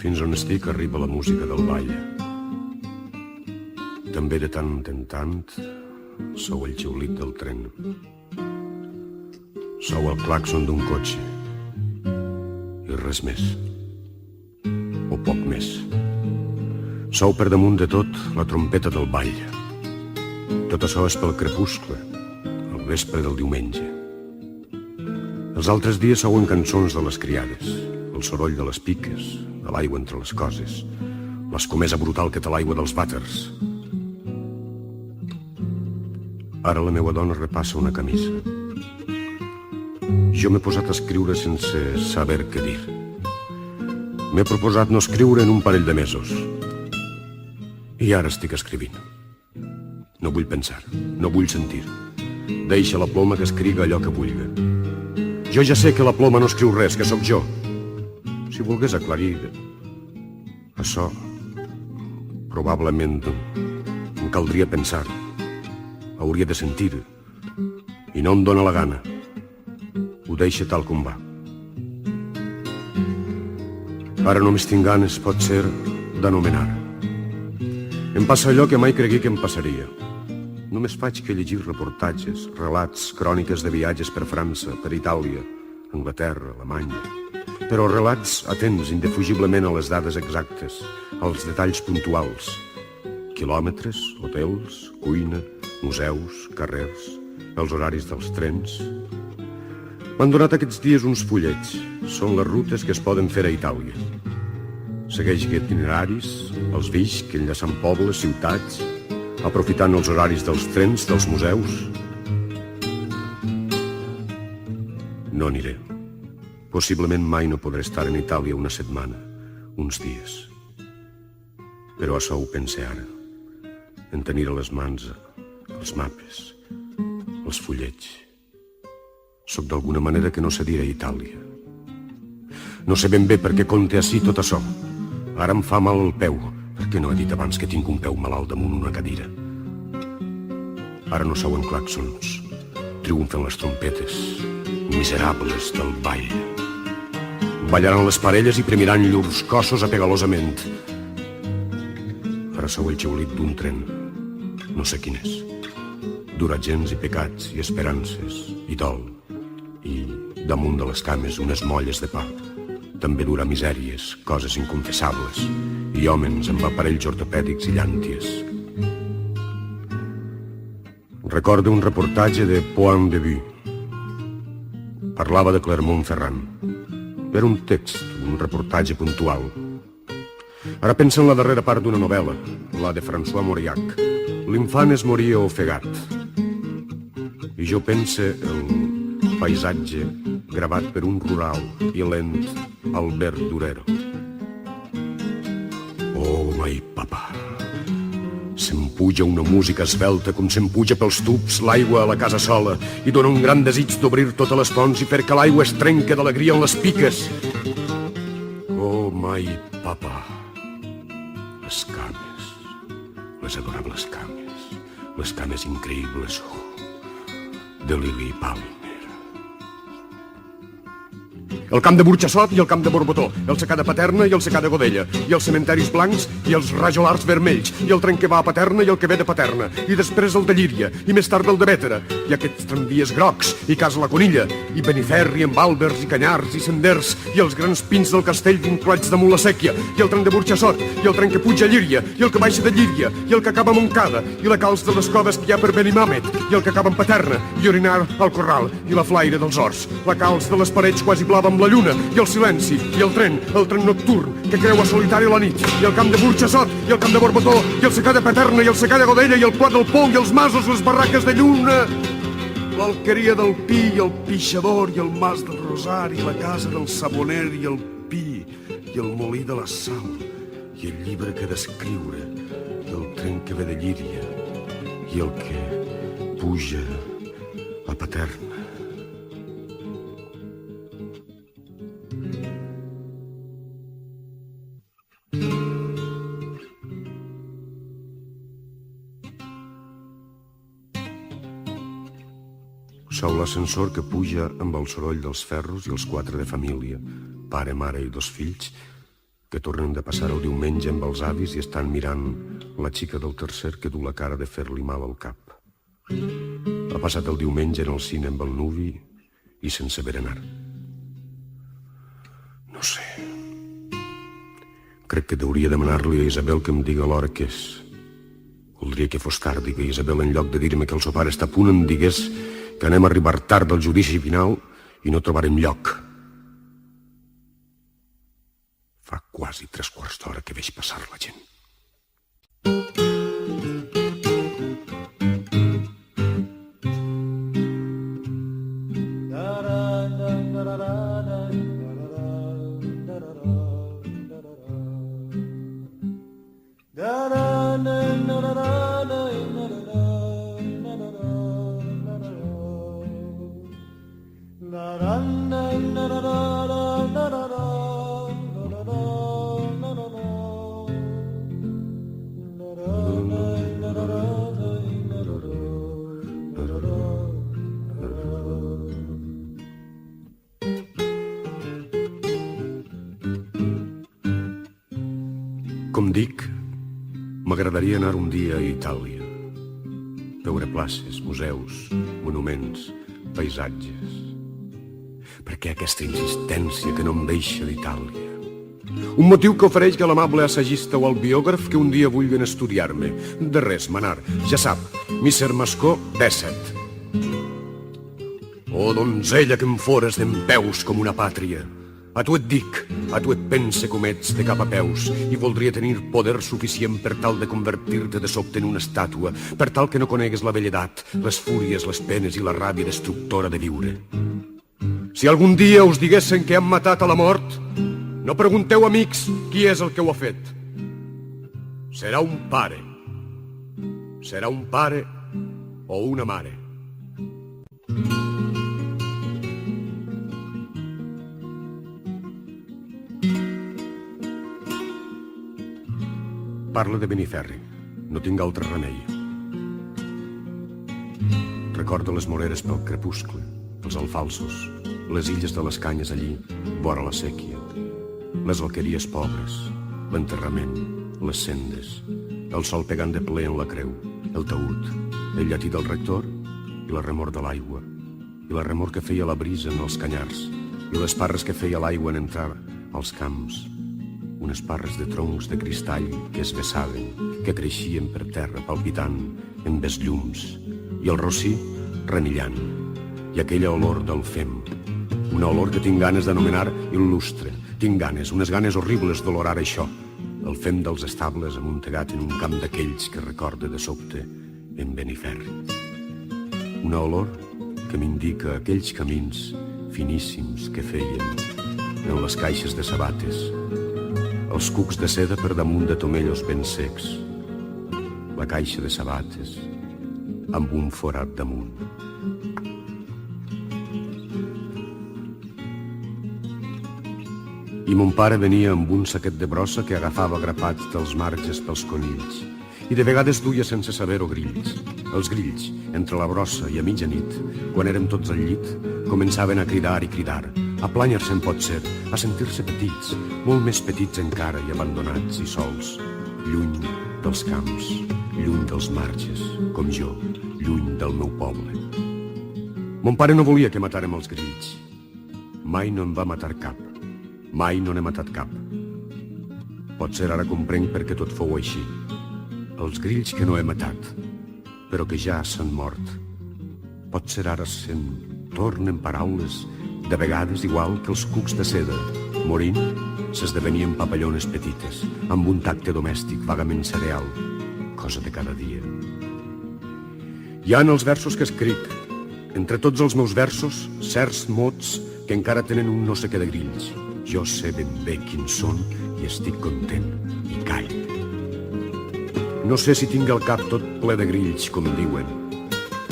Fins on estic arriba la música del ball. També de tant en tant sou el xiulit del tren. Sou el clàxon d'un cotxe. I res més. O poc més. Sou per damunt de tot la trompeta del ball. Tot això és pel crepuscle, el vespre del diumenge. Els altres dies sou en cançons de les criades, el soroll de les piques, de l'aigua entre les coses, l'escomesa brutal que té l'aigua dels vàters. Ara la meva dona repassa una camisa. Jo m'he posat a escriure sense saber què dir. M'he proposat no escriure en un parell de mesos. I ara estic escrivint. No vull pensar, no vull sentir. Deixa la ploma que escriga allò que vulga. Jo ja sé que la ploma no escriu res, que sóc jo. Si volgués aclarir això, probablement em caldria pensar, hauria de sentir, i no em dóna la gana. Ho deixa tal com va. Ara només tinc ganes, pot ser, d'anomenar. Em passa allò que mai cregué que em passaria. Només faig que llegir reportatges, relats, cròniques de viatges per França, per Itàlia, Anglaterra, Alemanya. Però relats atents indefugiblement a les dades exactes, als detalls puntuals. Quilòmetres, hotels, cuina, museus, carrers, els horaris dels trens. M'han donat aquests dies uns fullets. Són les rutes que es poden fer a Itàlia. Segueix itineraris, els visc enllaçant pobles, ciutats, aprofitant els horaris dels trens, dels museus. No aniré. Possiblement mai no podré estar en Itàlia una setmana, uns dies. Però això ho pense ara, en tenir a les mans els mapes, els fullets. Soc d'alguna manera que no sé dir a Itàlia. No sé ben bé per què conté ací tot això. Ara em fa mal el peu. Per què no he dit abans que tinc un peu malalt damunt una cadira? Ara no souen clàxons, triomfen les trompetes, miserables del ball. Ballaran les parelles i premiran llurs cossos apegalosament. Ara sou el xiulit d'un tren, no sé quin és. Dura gens i pecats i esperances i dol. I damunt de les cames unes molles de pa. També dura misèries, coses inconfessables i hòmens amb aparells ortopèdics i llànties. Recordo un reportatge de Point de Vue. Parlava de Clermont-Ferrand. Era un text, un reportatge puntual. Ara pensa en la darrera part d'una novel·la, la de François Mauriac. L'infant es moria ofegat. I jo pense el paisatge gravat per un rural i lent Albert Durero. Oh, mai, papa. Se'm puja una música esvelta com se'm puja pels tubs l'aigua a la casa sola i dóna un gran desig d'obrir totes les fonts i fer que l'aigua es trenca d'alegria en les piques. Oh, mai, papa. Les cames, les adorables cames, les cames increïbles, de Lili Palmer. El camp de Burxassot i el camp de Borbotó, el secà de Paterna i el secà de Godella, i els cementaris blancs i els rajolars vermells, i el tren que va a Paterna i el que ve de Paterna, i després el de Llíria, i més tard el de Bétera, i aquests tramvies grocs, i Casa la Conilla, i Beniferri amb àlbers i canyars i senders, i els grans pins del castell vinculats damunt la sèquia, i el tren de Burxassot, i el tren que puja a Llíria, i el que baixa de Llíria, i el que acaba a Montcada, i la calç de les coves que hi ha per Benimàmet, i el que acaba en Paterna, i Orinar al Corral, i la flaire dels horts, la calç de les parets quasi blava amb la lluna, i el silenci, i el tren nocturn, que creua solitari la nit, i el camp de Burxassot, i el camp de Borbotó, i el secà de Paterna, i el secà de Godella, i el Plat del Pou, i els masos, les barraques de lluna, l'alqueria del Pi, i el pixador, i el mas del Rosari, i la casa del Saboner, i el Pi, i el molí de la Sal, i el llibre que d'escriure, i el tren que ve de Llíria, i el que puja a Paterna. Sou l'ascensor que puja amb el soroll dels ferros i els 4 de família, pare, mare i 2 fills, que tornen de passar el diumenge amb els avis i estan mirant la xica del tercer que du la cara de fer-li mal al cap. Ha passat el diumenge en el cine amb el nuvi i sense berenar. No sé. Crec que hauria de demanar-li a Isabel que em diga l'hora que és. Voldria que fos tard i que Isabel, en lloc de dir-me que el sopar està a punt, em digués que anem a arribar tard del judici final i no trobarem lloc. Fa quasi 3/4 d'hora que veig passar la gent. Com dic, m'agradaria anar un dia a Itàlia, veure places, museus, monuments, paisatges. Per què aquesta insistència que no em deixa d'Itàlia? Un motiu que ofereix a l'amable assagista o al biògraf que un dia vulguen estudiar-me. De res, Manar, ja sap, Misser Mascó, 17. Oh, donzella que em fores dempeus com una pàtria. A tu et dic, a tu et pense com ets de cap a peus i voldria tenir poder suficient per tal de convertir-te de sobte en una estàtua, per tal que no conegues la velledat, les fúries, les penes i la ràbia destructora de viure. Si algun dia us diguessen que han matat a la mort, no pregunteu, amics, qui és el que ho ha fet. Serà un pare. Serà un pare o una mare. Parla de Beniferri. No tinc altre remei. Recordo les moreres pel crepuscle, els alfalsos, les illes de les canyes allí, vora la sèquia, les alqueries pobres, l'enterrament, les sendes, el sol pegant de ple en la creu, el taüt, el llatí del rector i la remor de l'aigua, i la remor que feia la brisa en els canyars, i les parres que feia l'aigua en entrar als camps, unes parres de troncs de cristall que es vessaven, que creixien per terra palpitant en besllums, i el rossí renillant, i aquella olor del fem, una olor que tinc ganes d'anomenar il·lustre. Tinc ganes, unes ganes horribles d'olorar això, el fem dels estables amuntegat en un camp d'aquells que recorde de sobte en Beniferri. Una olor que m'indica aquells camins finíssims que feien en les caixes de sabates, els cucs de seda per damunt de tomellos ben secs, la caixa de sabates amb un forat damunt. I mon pare venia amb un saquet de brossa que agafava grapats dels marges pels conills i de vegades duia sense saber-ho grills. Els grills, entre la brossa i a mitjanit, quan érem tots al llit, començaven a cridar i cridar, a plànyer-se'n pot ser, a sentir-se petits, molt més petits encara i abandonats i sols, lluny dels camps, lluny dels marges, com jo, lluny del meu poble. Mon pare no volia que matàrem els grills. Mai no en va matar cap. Mai no n'he matat cap. Potser ara comprenc per què tot fou així. Els grills que no he matat, però que ja s'han mort. Potser ara se'n tornen paraules, de vegades igual que els cucs de seda. Morint, s'esdevenien papallones petites, amb un tacte domèstic vagament cereal, cosa de cada dia. Hi ha en els versos que escric, entre tots els meus versos, certs mots que encara tenen un no sé què de grills. Jo sé ben bé quins són i estic content i call. No sé si tinc el cap tot ple de grills, com diuen,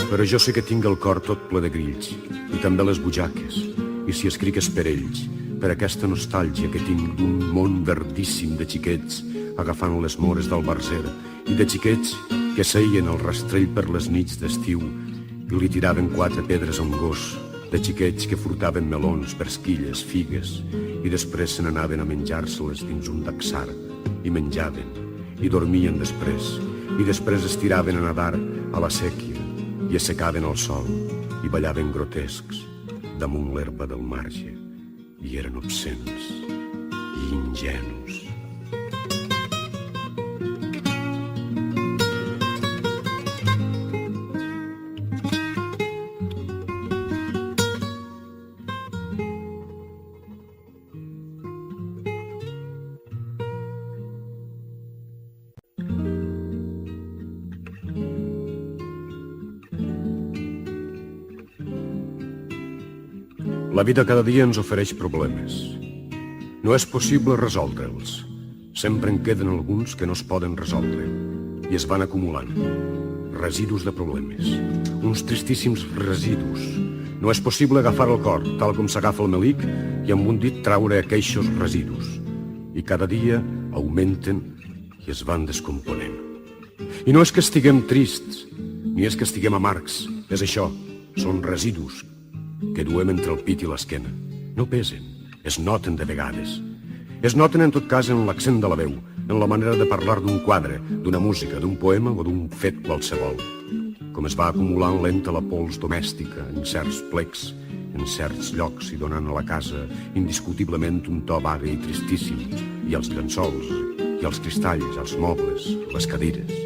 però jo sé que tinc el cor tot ple de grills i també les butxaques, i si escric és per ells, per aquesta nostàlgia que tinc d'un món verdíssim de xiquets agafant les mores del Barzer i de xiquets que seien al rastrell per les nits d'estiu i li tiraven 4 pedres a un gos, de xiquets que frutaven melons, persquilles, figues i després se n'anaven a menjar-se-les dins un daxar i menjaven i dormien després i després es tiraven a nadar a la sèquia i assecaven al sol i ballaven grotescs damunt l'herba del marge i eren obscens i ingenus. La vida cada dia ens ofereix problemes. No és possible resoldre'ls. Sempre en queden alguns que no es poden resoldre i es van acumulant. Residus de problemes. Uns tristíssims residus. No és possible agafar el cor, tal com s'agafa el melic, i amb un dit traure aqueixos residus. I cada dia augmenten i es van descomponent. I no és que estiguem trists, ni és que estiguem amargs. És això, són residus que duem entre el pit i l'esquena. No pesen, es noten de vegades. Es noten en tot cas en l'accent de la veu, en la manera de parlar d'un quadre, d'una música, d'un poema o d'un fet qualsevol. Com es va acumulant lenta la pols domèstica en certs plecs, en certs llocs i donant a la casa indiscutiblement un to vague i tristíssim, i els llençols, i els cristalls, els mobles, les cadires.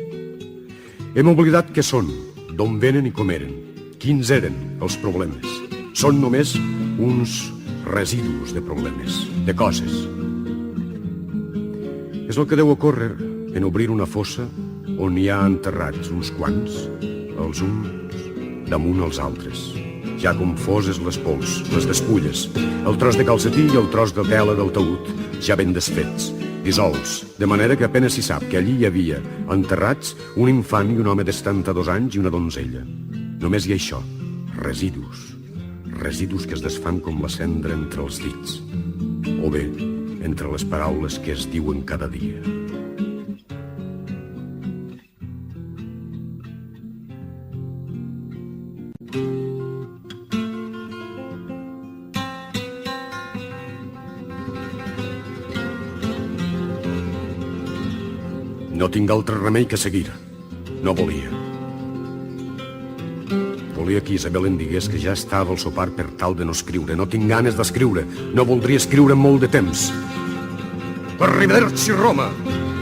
Hem oblidat què són, d'on venen i com eren, quins eren els problemes. Són només uns residus de problemes, de coses. És el que deu ocórrer en obrir una fossa on hi ha enterrats uns quants, els uns damunt els altres, ja com foses les pols, les despulles, el tros de calcetí i el tros de tela del taüt, ja ben desfets, dissolts, de manera que apenas s'hi sap que allí hi havia enterrats un infant i un home de 72 anys i una donzella. Només hi ha això, residus. Residus que es desfan com la cendra entre els dits, o bé, entre les paraules que es diuen cada dia. No tinc altre remei que seguir. No volia. Volia que Isabel em digués que ja estava al sopar per tal de no escriure. No tinc ganes d'escriure. No voldria escriure en molt de temps. Arrivederci Roma!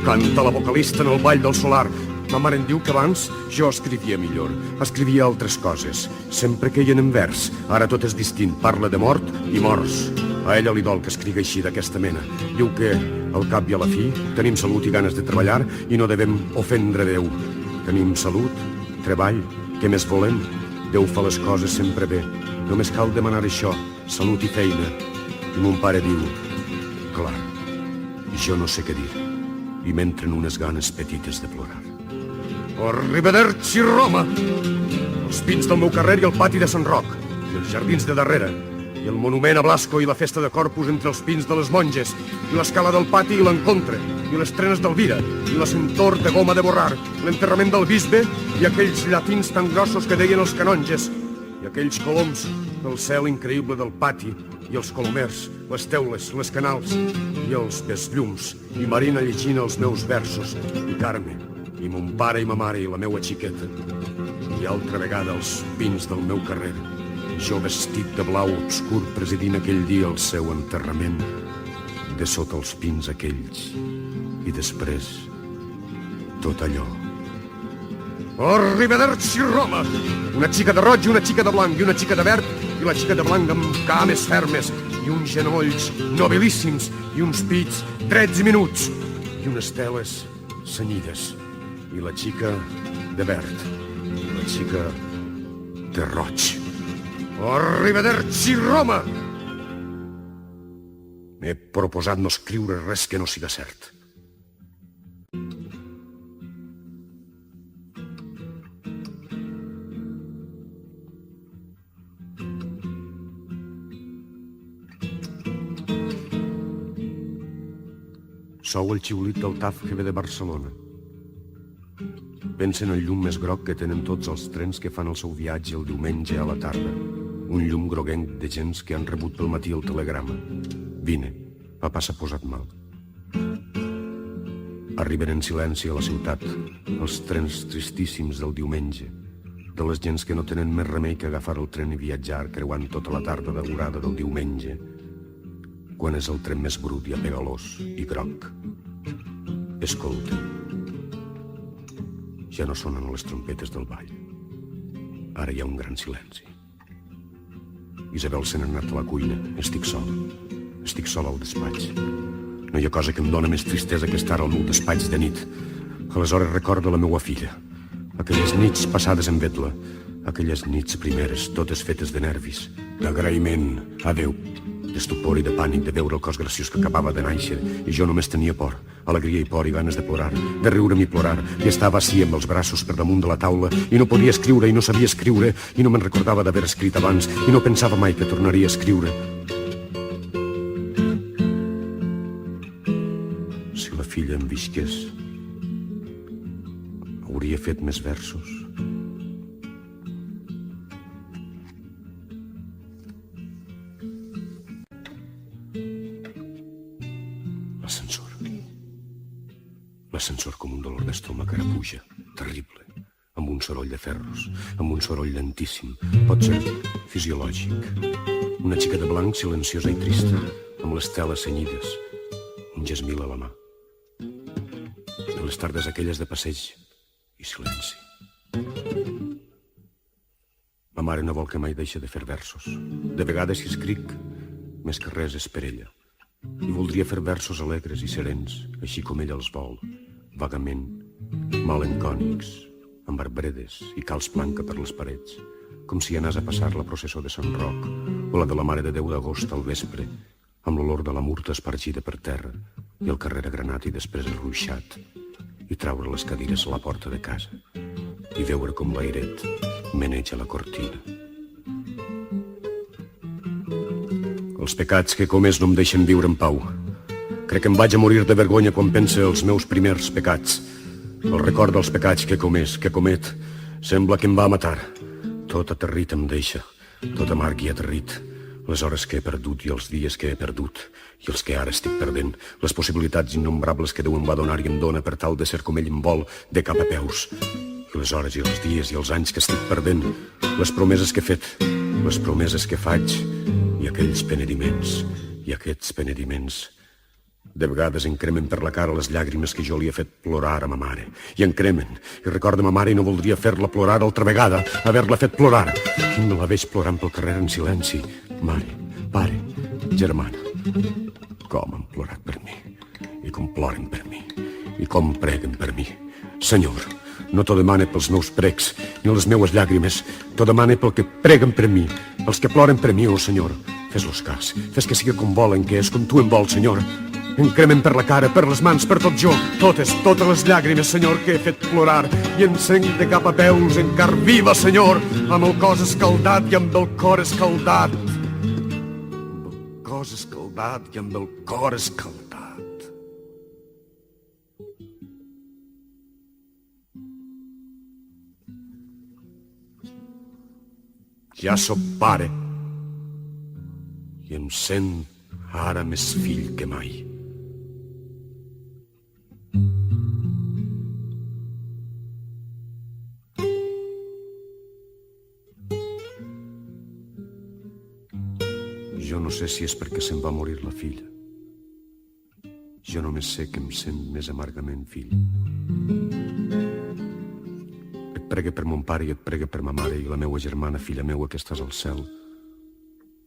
Canta la vocalista en el ball del solar. Ma mare em diu que abans jo escrivia millor. Escrivia altres coses. Sempre queien en vers. Ara tot és distint. Parla de mort i morts. A ella li dol que escrigui així d'aquesta mena. Diu que, al cap i a la fi, tenim salut i ganes de treballar i no devem ofendre Déu. Tenim salut, treball, què més volem? Déu fa les coses sempre bé. Només cal demanar això, salut i feina. I mon pare diu, clar, I jo no sé què dir, i m'entren unes ganes petites de plorar. Arrivederci, Roma! Els pins del meu carrer i el pati de Sant Roc, i els jardins de darrere, i el monument a Blasco i la festa de Corpus entre els pins de les monges, i l'escala del pati i l'encontre, i les trenes d'Elvira, i l'ascentor de goma de borrar, l'enterrament del bisbe i aquells llatins tan grossos que deien els canonges, i aquells coloms del cel increïble del pati, i els colomers, les teules, les canals, i els besllums, i Marina llegint els meus versos, i Carme, i mon pare i ma mare i la meua xiqueta, i altra vegada els pins del meu carrer, jo vestit de blau obscur presidint aquell dia el seu enterrament, de sota els pins aquells, i després tot allò. Arrivederci, Roma! Una xica de roig i una xica de blanc, i una xica de verd, i la xica de blanc amb cames fermes, i uns genolls nobilíssims, i uns pits drets i minuts, i unes teles cenyides, i la xica de verd, i la xica de roig. Arrivederci, Roma! M'he proposat no escriure res que no siga cert. Sou el xiulit del TAF que ve de Barcelona. Pensa en el llum més groc que tenen tots els trens que fan el seu viatge el diumenge a la tarda. Un llum groguenc de gens que han rebut pel matí el telegrama. Vine, papà s'ha posat mal. Arriben en silenci a la ciutat els trens tristíssims del diumenge, de les gens que no tenen més remei que agafar el tren i viatjar creuant tota la tarda daurada del diumenge, quan és el tren més brut i apegalós i groc. Escolta, ja no sonen les trompetes del ball. Ara hi ha un gran silenci. Isabel se n'ha anat a la cuina. Estic sol al despatx. No hi ha cosa que em dóna més tristesa que estar al meu despatx de nit. Aleshores recordo la meua filla. Aquelles nits passades en vetla. Aquelles nits primeres, totes fetes de nervis, d'agraïment a Déu, d'estupor i de pànic de veure el cos graciós que acabava de néixer, i jo només tenia por, alegria i por i ganes de plorar, de riure'm i plorar, i estava així amb els braços per damunt de la taula, i no podia escriure i no sabia escriure, i no me'n recordava d'haver escrit abans, i no pensava mai que tornaria a escriure. Si la filla em visqués, hauria fet més versos. L'ascensor com un dolor d'estómac ara puja, terrible, amb un soroll de ferros, amb un soroll lentíssim, pot ser fisiològic. Una xica de blanc silenciosa i trista, amb les teles cenyides, un gesmil a la mà. I les tardes aquelles de passeig i silenci. Ma mare no vol que mai deixi de fer versos. De vegades, si escric, més que res és per ella. I voldria fer versos alegres i serens, així com ella els vol, vagament, melancònics, amb arbredes i calç blanca per les parets, com si anàs a passar la processó de Sant Roc o la de la Mare de Déu d'agost al vespre, amb l'olor de la murta espargida per terra i el carrer agranat i després arruixat, i traure les cadires a la porta de casa i veure com l'airet meneja la cortina. Els pecats que he comès no em deixen viure en pau. Crec que em vaig a morir de vergonya quan pense els meus primers pecats. El record dels pecats que he comès, que comet, sembla que em va matar. Tot aterrit em deixa, tot amarg i aterrit. Les hores que he perdut i els dies que he perdut, i els que ara estic perdent, les possibilitats innombrables que Déu em va donar i em dona per tal de ser com ell em vol, de cap a peus. I les hores i els dies i els anys que estic perdent, les promeses que he fet, les promeses que faig, i aquells penediments, i aquests penediments. De vegades em cremen per la cara les llàgrimes que jo li he fet plorar a ma mare. I em cremen, i recordo ma mare i no voldria fer-la plorar altra vegada, haver-la fet plorar. I no la veig plorant pel carrer en silenci. Mare, pare, germana, com han plorat per mi, i com ploren per mi, i com preguen per mi. Senyor, no t'ho demane pels meus precs, ni les meues llàgrimes, t'ho demane pel que preguen per mi, pels que ploren per mi, oh Senyor. Fes-los cas, fes que sigui com volen, que és com tu em vols, Senyor. Encremen per la cara, per les mans, per tot jo, totes les llàgrimes, Senyor, que he fet plorar, i encenc de cap a peus en car viva, Senyor, amb el cos escaldat i amb el cor escaldat. Amb el cos escaldat i amb el cor escaldat. Ja sóc pare i em sent ara més fill que mai. Jo no sé si és perquè se'n va morir la filla. Jo només sé que em sent més amargament fill. Et pregue per mon pare i et pregue per ma mare i la meua germana, filla meua, que estàs al cel.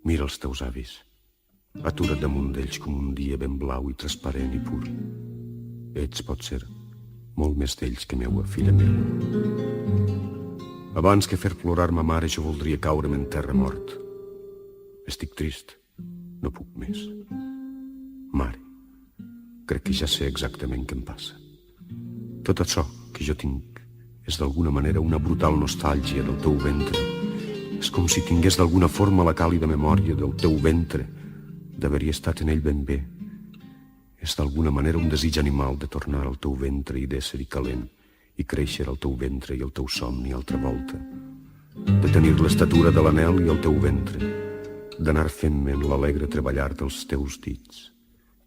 Mira els teus avis. Atura't damunt d'ells com un dia ben blau i transparent i pur. Ets, pot ser, molt més d'ells que meua, filla meua. Abans que fer plorar ma mare, jo voldria caure'm en terra mort. Estic trist, no puc més. Mare, crec que ja sé exactament què em passa. Tot això que jo tinc és d'alguna manera una brutal nostàlgia del teu ventre. És com si tingués d'alguna forma la càlida memòria del teu ventre, d'haver-hi estat en ell ben bé. És d'alguna manera un desig animal de tornar al teu ventre i d'ésser-hi calent i créixer al teu ventre i al teu somni altra volta. De tenir l'estatura de l'anel i el teu ventre, d'anar fent-me en l'alegre treballar dels teus dits,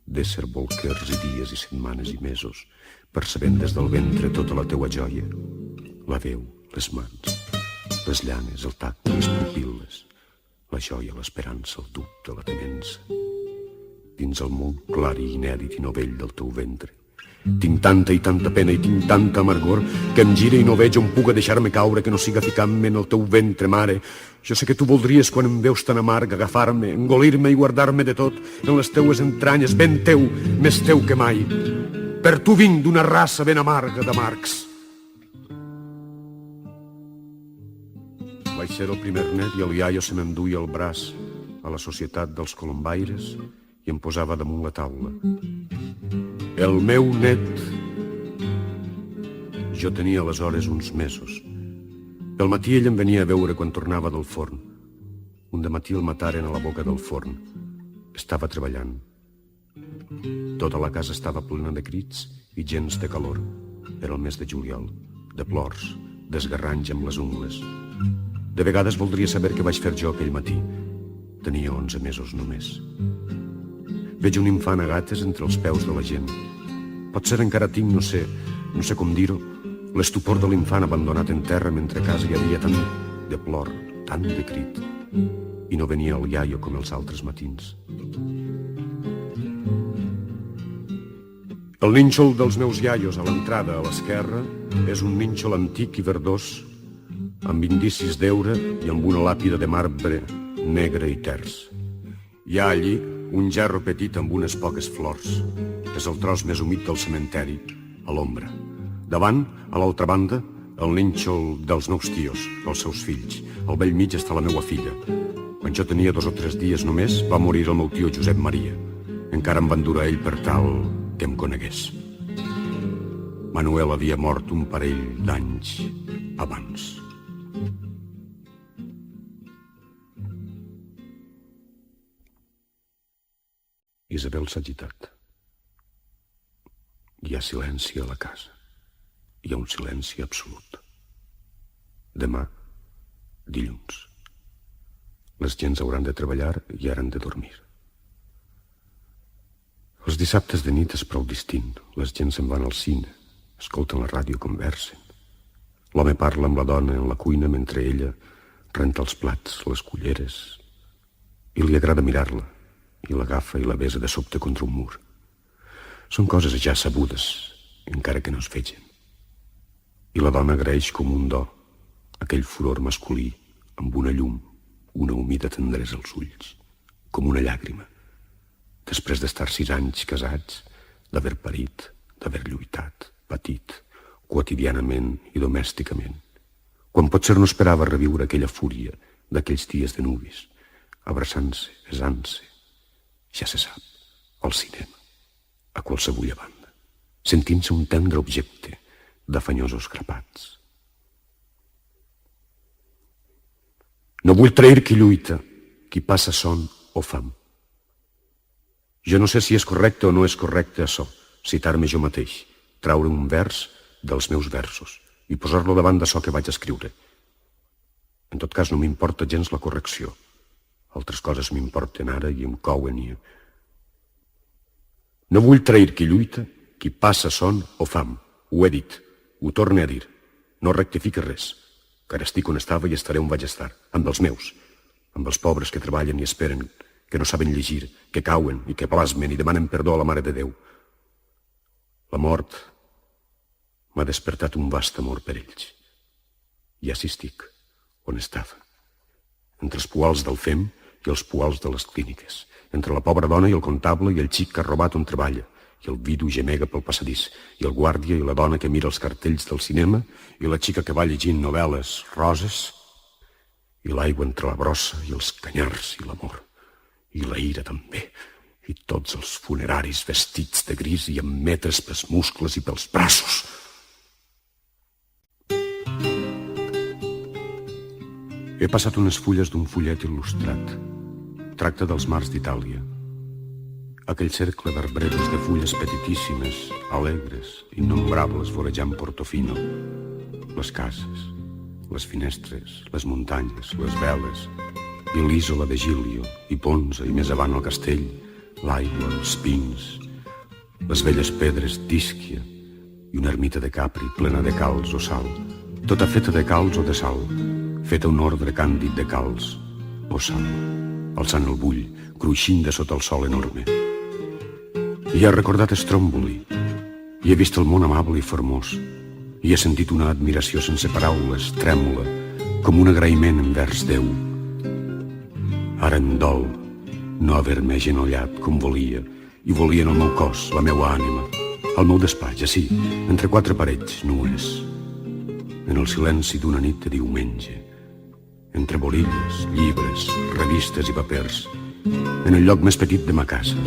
d'ésser bolquers i dies i setmanes i mesos, percebent des del ventre tota la teua joia, la veu, les mans, les llanes, el tacte, les pupil·les, la joia, l'esperança, el dubte, la temença, dins el món clar i inèdit i novell del teu ventre. Tinc tanta i tanta pena i tinc tanta amargor que em gire i no veig on puga deixar-me caure que no siga ficant-me en el teu ventre, mare. Jo sé que tu voldries, quan em veus tan amarg, agafar-me, engolir-me i guardar-me de tot en les teues entranyes, ben teu, més teu que mai. Per tu vinc d'una raça ben amarga d'amargs. Vaig ser el primer net i el iaio se m'enduia el braç a la societat dels colombaires i em posava damunt la taula. El meu net... Jo tenia aleshores uns mesos. Pel matí ell em venia a veure quan tornava del forn. Un dematí el mataren a la boca del forn. Estava treballant. Tota la casa estava plena de crits i gens de calor. Era el mes de juliol, de plors, d'esgarranys amb les ungles. De vegades voldria saber què vaig fer jo aquell matí. Tenia 11 mesos només. Veig un infant a gates entre els peus de la gent. Potser encara tinc, no sé com dir-ho, l'estupor de l'infant abandonat en terra mentre a casa hi havia tant de plor, tant de crit, i no venia el iaio com els altres matins. El nínxol dels meus iaios a l'entrada a l'esquerra és un nínxol antic i verdós, amb indicis d'heura i amb una làpida de marbre negre i ters. Hi ha allí un gerro petit amb unes poques flors. És el tros més humit del cementeri, a l'ombra. Davant, a l'altra banda, el nínxol dels meus tios, els seus fills. Al bell mig està la meua filla. Quan jo tenia 2 o 3 dies només, va morir el meu tio Josep Maria. Encara em van dur a ell per tal que em conegués. Manuel havia mort un parell d'anys abans. Isabel s'ha agitat. Hi ha silenci a la casa. Hi ha un silenci absolut. Demà, dilluns. Les gens hauran de treballar i ara han de dormir. Els dissabtes de nit és prou distint. Les gens se'n van al cine, escolten la ràdio, conversen. L'home parla amb la dona en la cuina mentre ella renta els plats, les culleres, i li agrada mirar-la, i l'agafa i la besa de sobte contra un mur. Són coses ja sabudes, encara que no es vegin. I la dona agraeix com un do aquell furor masculí amb una llum, una humida tendresa als ulls, com una llàgrima. Després d'estar 6 anys casats, d'haver parit, d'haver lluitat, patit, quotidianament i domèsticament, quan potser no esperava reviure aquella fúria d'aquells dies de nuvis, abraçant-se, besant-se, ja se sap, al cinema, a qualsevulla banda, sentint-se un tendre objecte d'afanyosos grapats. No vull trair qui lluita, qui passa son o fam. Jo no sé si és correcte o no és correcte açò, citar-me jo mateix, traure un vers dels meus versos i posar-lo davant d'açò que vaig escriure. En tot cas, no m'importa gens la correcció. Altres coses m'importen ara i em couen i... No vull trair qui lluita, qui passa son o fam. Ho he dit, ho torne a dir. No rectifique res, que ara estic on estava i estaré on vaig estar, amb els meus, amb els pobres que treballen i esperen, que no saben llegir, que cauen i que plasmen i demanen perdó a la Mare de Déu. La mort m'ha despertat un vast amor per ells. I així estic, on estava, entre els puals del FEM i els puals de les clíniques, entre la pobra dona i el comptable i el xic que ha robat on treballa, i el vidu gemega pel passadís, i el guàrdia i la dona que mira els cartells del cinema, i la xica que va llegint novel·les roses, i l'aigua entre la brossa i els canyars i l'amor, i la ira també, i tots els funeraris vestits de gris i amb metres pels muscles i pels braços. He passat unes fulles d'un fullet il·lustrat. Tracta dels mars d'Itàlia. Aquell cercle d'arbredes de fulles petitíssimes, alegres, innombrables vorejant Portofino. Les cases, les finestres, les muntanyes, les veles, i l'Isola de Giglio, i Ponza, i més avant el castell, l'aigua, els pins, les velles pedres d'Ischia, i una ermita de Capri plena de calç o sal, tota feta de calç o de sal, feta un ordre càndid de calç o sal, alçant el bull, cruixint de sota el sol enorme. I he recordat Stromboli, i he vist el món amable i formós, i he sentit una admiració sense paraules, trèmola, com un agraïment envers Déu. Ara em dol no haver-me agenollat com volia, i volia en el meu cos, la meua ànima, al meu despatx, així, entre quatre parets nues, en el silenci d'una nit de diumenge, entre borilles, llibres, revistes i papers, en el lloc més petit de ma casa,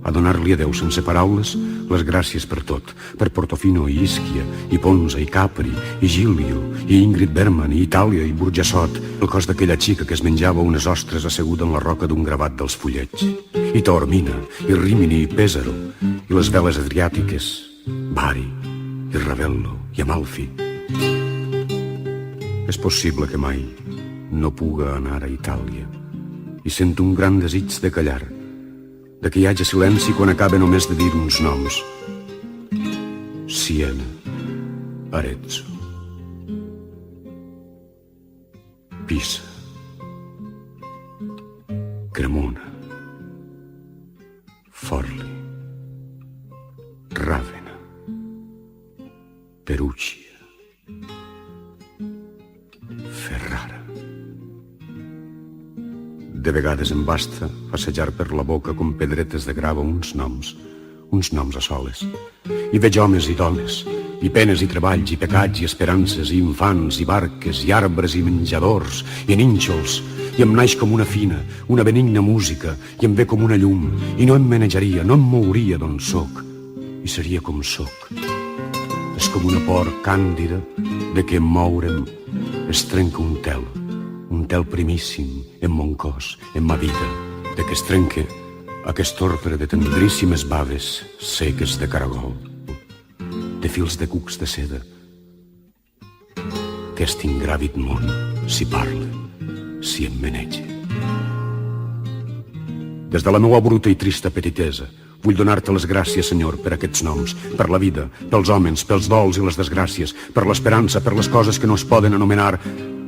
a donar-li a Déu sense paraules les gràcies per tot, per Portofino i Ischia, i Ponza, i Capri, i Giglio, i Ingrid Bergman, i Itàlia, i Burjassot, el cos d'aquella xica que es menjava unes ostres asseguda en la roca d'un gravat dels Follets, i Taormina, i Rimini, i Pesaro, i les veles adriàtiques, Bari, i Ravello, i Amalfi. És possible que mai no puga anar a Itàlia, i sento un gran desig de callar, de que hi hagi silenci quan acabe només de dir uns noms. Siena, Arezzo, Pisa, Cremona, Forli, Ravenna, Perugia, Ferrara. De vegades em basta passejar per la boca com pedretes de grava uns noms a soles. I veig homes i dones, i penes i treballs, i pecats i esperances, i infants, i barques, i arbres, i menjadors, i nínxols, i em naix com una fina, una benigna música, i em ve com una llum, i no em manejaria, no em mouria d'on soc, i seria com soc. És com una por càndida de que en moure'm es trenca un tel primíssim en mon cos, en ma vida, de que es trenque aquest ordre de tendríssimes baves seques de caragol, de fils de cucs de seda. Aquest ingràvid món, si parla, si em meneja. Des de la meua bruta i trista petitesa, vull donar-te les gràcies, Senyor, per aquests noms, per la vida, pels homes, pels dols i les desgràcies, per l'esperança, per les coses que no es poden anomenar,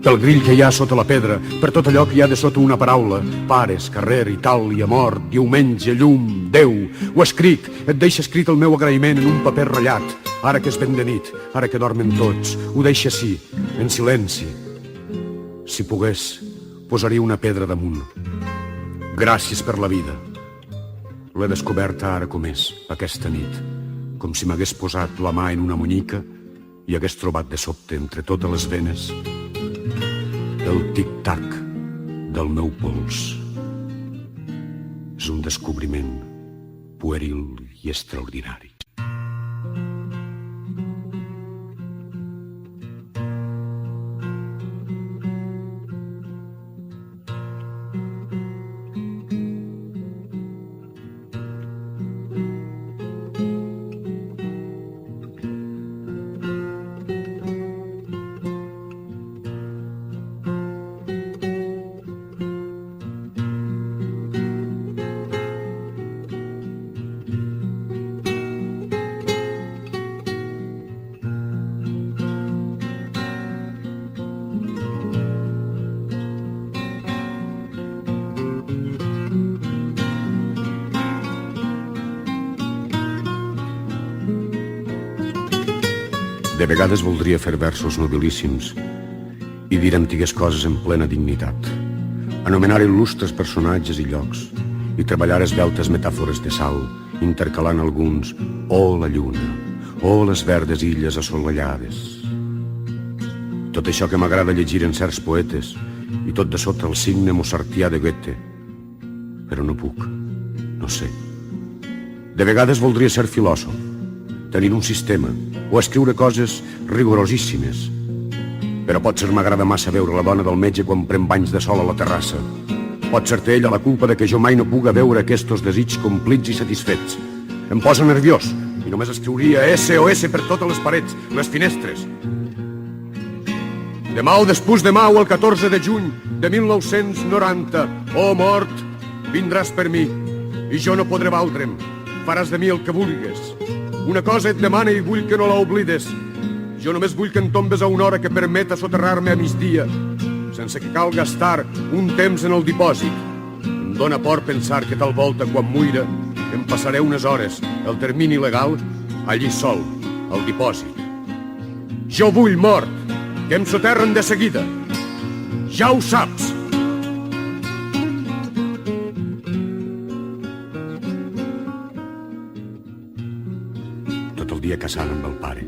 pel grill que hi ha sota la pedra, per tot allò que hi ha de sota una paraula, pares, carrer, Itàlia, mort, diumenge, llum, Déu. Ho escric, et deixa escrit el meu agraïment en un paper ratllat, ara que és ben de nit, ara que dormen tots, ho deixa així, en silenci. Si pogués, posaria una pedra damunt. Gràcies per la vida. L'he descoberta ara com és, aquesta nit, com si m'hagués posat la mà en una monyica i hagués trobat de sobte entre totes les venes el tic-tac del meu pols. És un descobriment pueril i extraordinari. De vegades voldria fer versos nobilíssims i dir antigues coses en plena dignitat, anomenar il·lustres personatges i llocs i treballar esveltes metàfores de sal, intercalant alguns «Oh, la lluna», «Oh, les verdes illes assolellades». Tot això que m'agrada llegir en certs poetes i tot de sota el signe mozartià de Goethe. Però no puc, no sé. De vegades voldria ser filòsof, tenir un sistema o escriure coses rigorosíssimes. Però potser m'agrada massa veure la dona del metge quan pren banys de sol a la terrassa. Potser té ella la culpa de que jo mai no puga veure aquests desigs complits i satisfets. Em posa nerviós i només escriuria SOS per totes les parets, les finestres. Demà o després demà o el 14 de juny de 1990, oh mort, vindràs per mi i jo no podré valdre'm. Faràs de mi el que vulgues. Una cosa et demana i vull que no la oblides. Jo només vull que em tombes a una hora que permeta soterrar-me a migdia, sense que cal gastar un temps en el dipòsit. Em dóna por pensar que tal volta, quan muira, em passaré unes hores, el termini legal, allí sol, al dipòsit. Jo vull, mort, que em soterren de seguida. Ja ho saps. Dia caçant amb el pare,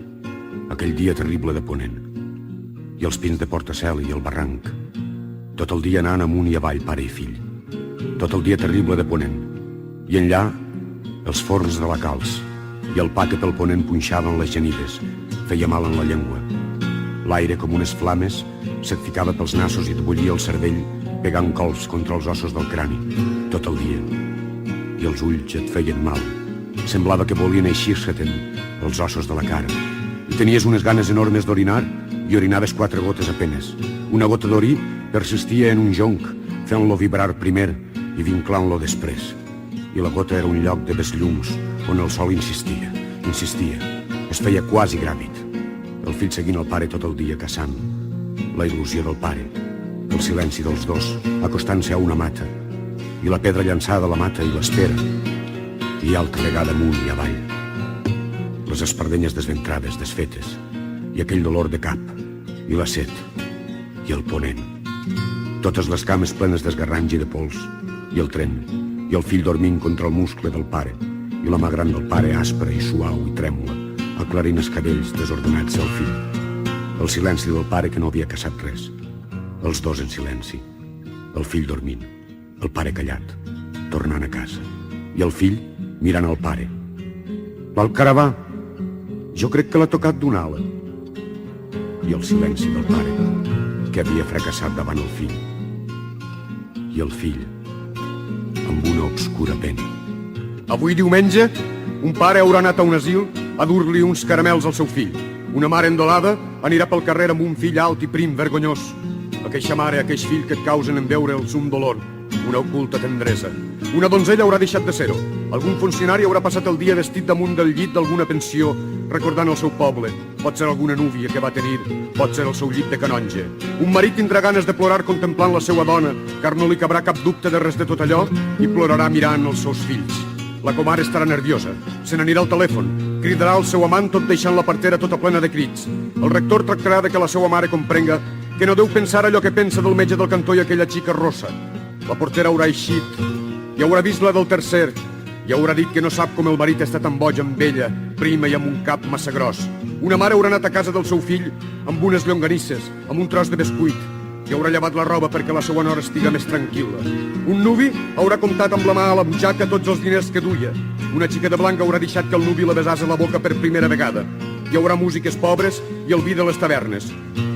aquell dia terrible de Ponent, i els pins de Portacel i el barranc, tot el dia anant amunt i avall, pare i fill, tot el dia terrible de Ponent, i enllà els forns de la calç, i el pa que pel Ponent punxaven les genides, feia mal en la llengua. L'aire, com unes flames, se't ficava pels nassos i et bullia el cervell, pegant colps contra els ossos del crani, tot el dia. I els ulls et feien mal. Semblava que volien eixir-se-te'n els ossos de la cara. I tenies unes ganes enormes d'orinar i orinaves 4 gotes apenes. Una gota d'orí persistia en un jonc, fent-lo vibrar primer i vinclant-lo després. I la gota era un lloc de besllums on el sol insistia. Es feia quasi gràvid. El fill seguint el pare tot el dia caçant. La il·lusió del pare, el silenci dels dos acostant-se a una mata i la pedra llançada a la mata i l'espera i altra vegada amunt i avall. Les espardenyes desventrades, desfetes, i aquell dolor de cap, i la set, i el Ponent. Totes les cames plenes d'esgarranys i de pols, i el tren, i el fill dormint contra el muscle del pare, i la mà gran del pare aspra i suau i trèmula, aclarint els cabells desordenats al fill. El silenci del pare que no havia caçat res. Els dos en silenci. El fill dormint, el pare callat, tornant a casa. I el fill mirant el pare. L'Alcaravà, jo crec que l'ha tocat d'una ala. I el silenci del pare, que havia fracassat davant el fill. I el fill, amb una obscura pena. Avui diumenge, un pare haurà anat a un asil a dur-li uns caramels al seu fill. Una mare endolada anirà pel carrer amb un fill alt i prim, vergonyós. Aqueixa mare, aqueix fill que et causen en veure'ls un dolor, una oculta tendresa. Una donzella haurà deixat de ser-ho. Algun funcionari haurà passat el dia vestit damunt del llit d'alguna pensió, recordant el seu poble. Pot ser alguna núvia que va tenir, pot ser el seu llit de canonge. Un marit tindrà ganes de plorar contemplant la seva dona, car no li cabrà cap dubte de res de tot allò, i plorarà mirant els seus fills. La comare estarà nerviosa, se n'anirà al telèfon, cridarà al seu amant tot deixant la partera tota plena de crits. El rector tractarà de que la seva mare comprenga que no deu pensar allò que pensa del metge del cantó i aquella xica rossa. La portera haurà eixit i haurà vist la del tercer i haurà dit que no sap com el marit està tan boig amb ella, prima i amb un cap massa gros. Una mare haurà anat a casa del seu fill amb unes llonganisses, amb un tros de bescuit, i haurà llevat la roba perquè la seua nora estiga més tranquil·la. Un nuvi haurà comptat amb la mà a la butxaca tots els diners que duia. Una xica de blanc haurà deixat que el nuvi la besàs a la boca per primera vegada. Hi haurà músiques pobres i el vi de les tavernes.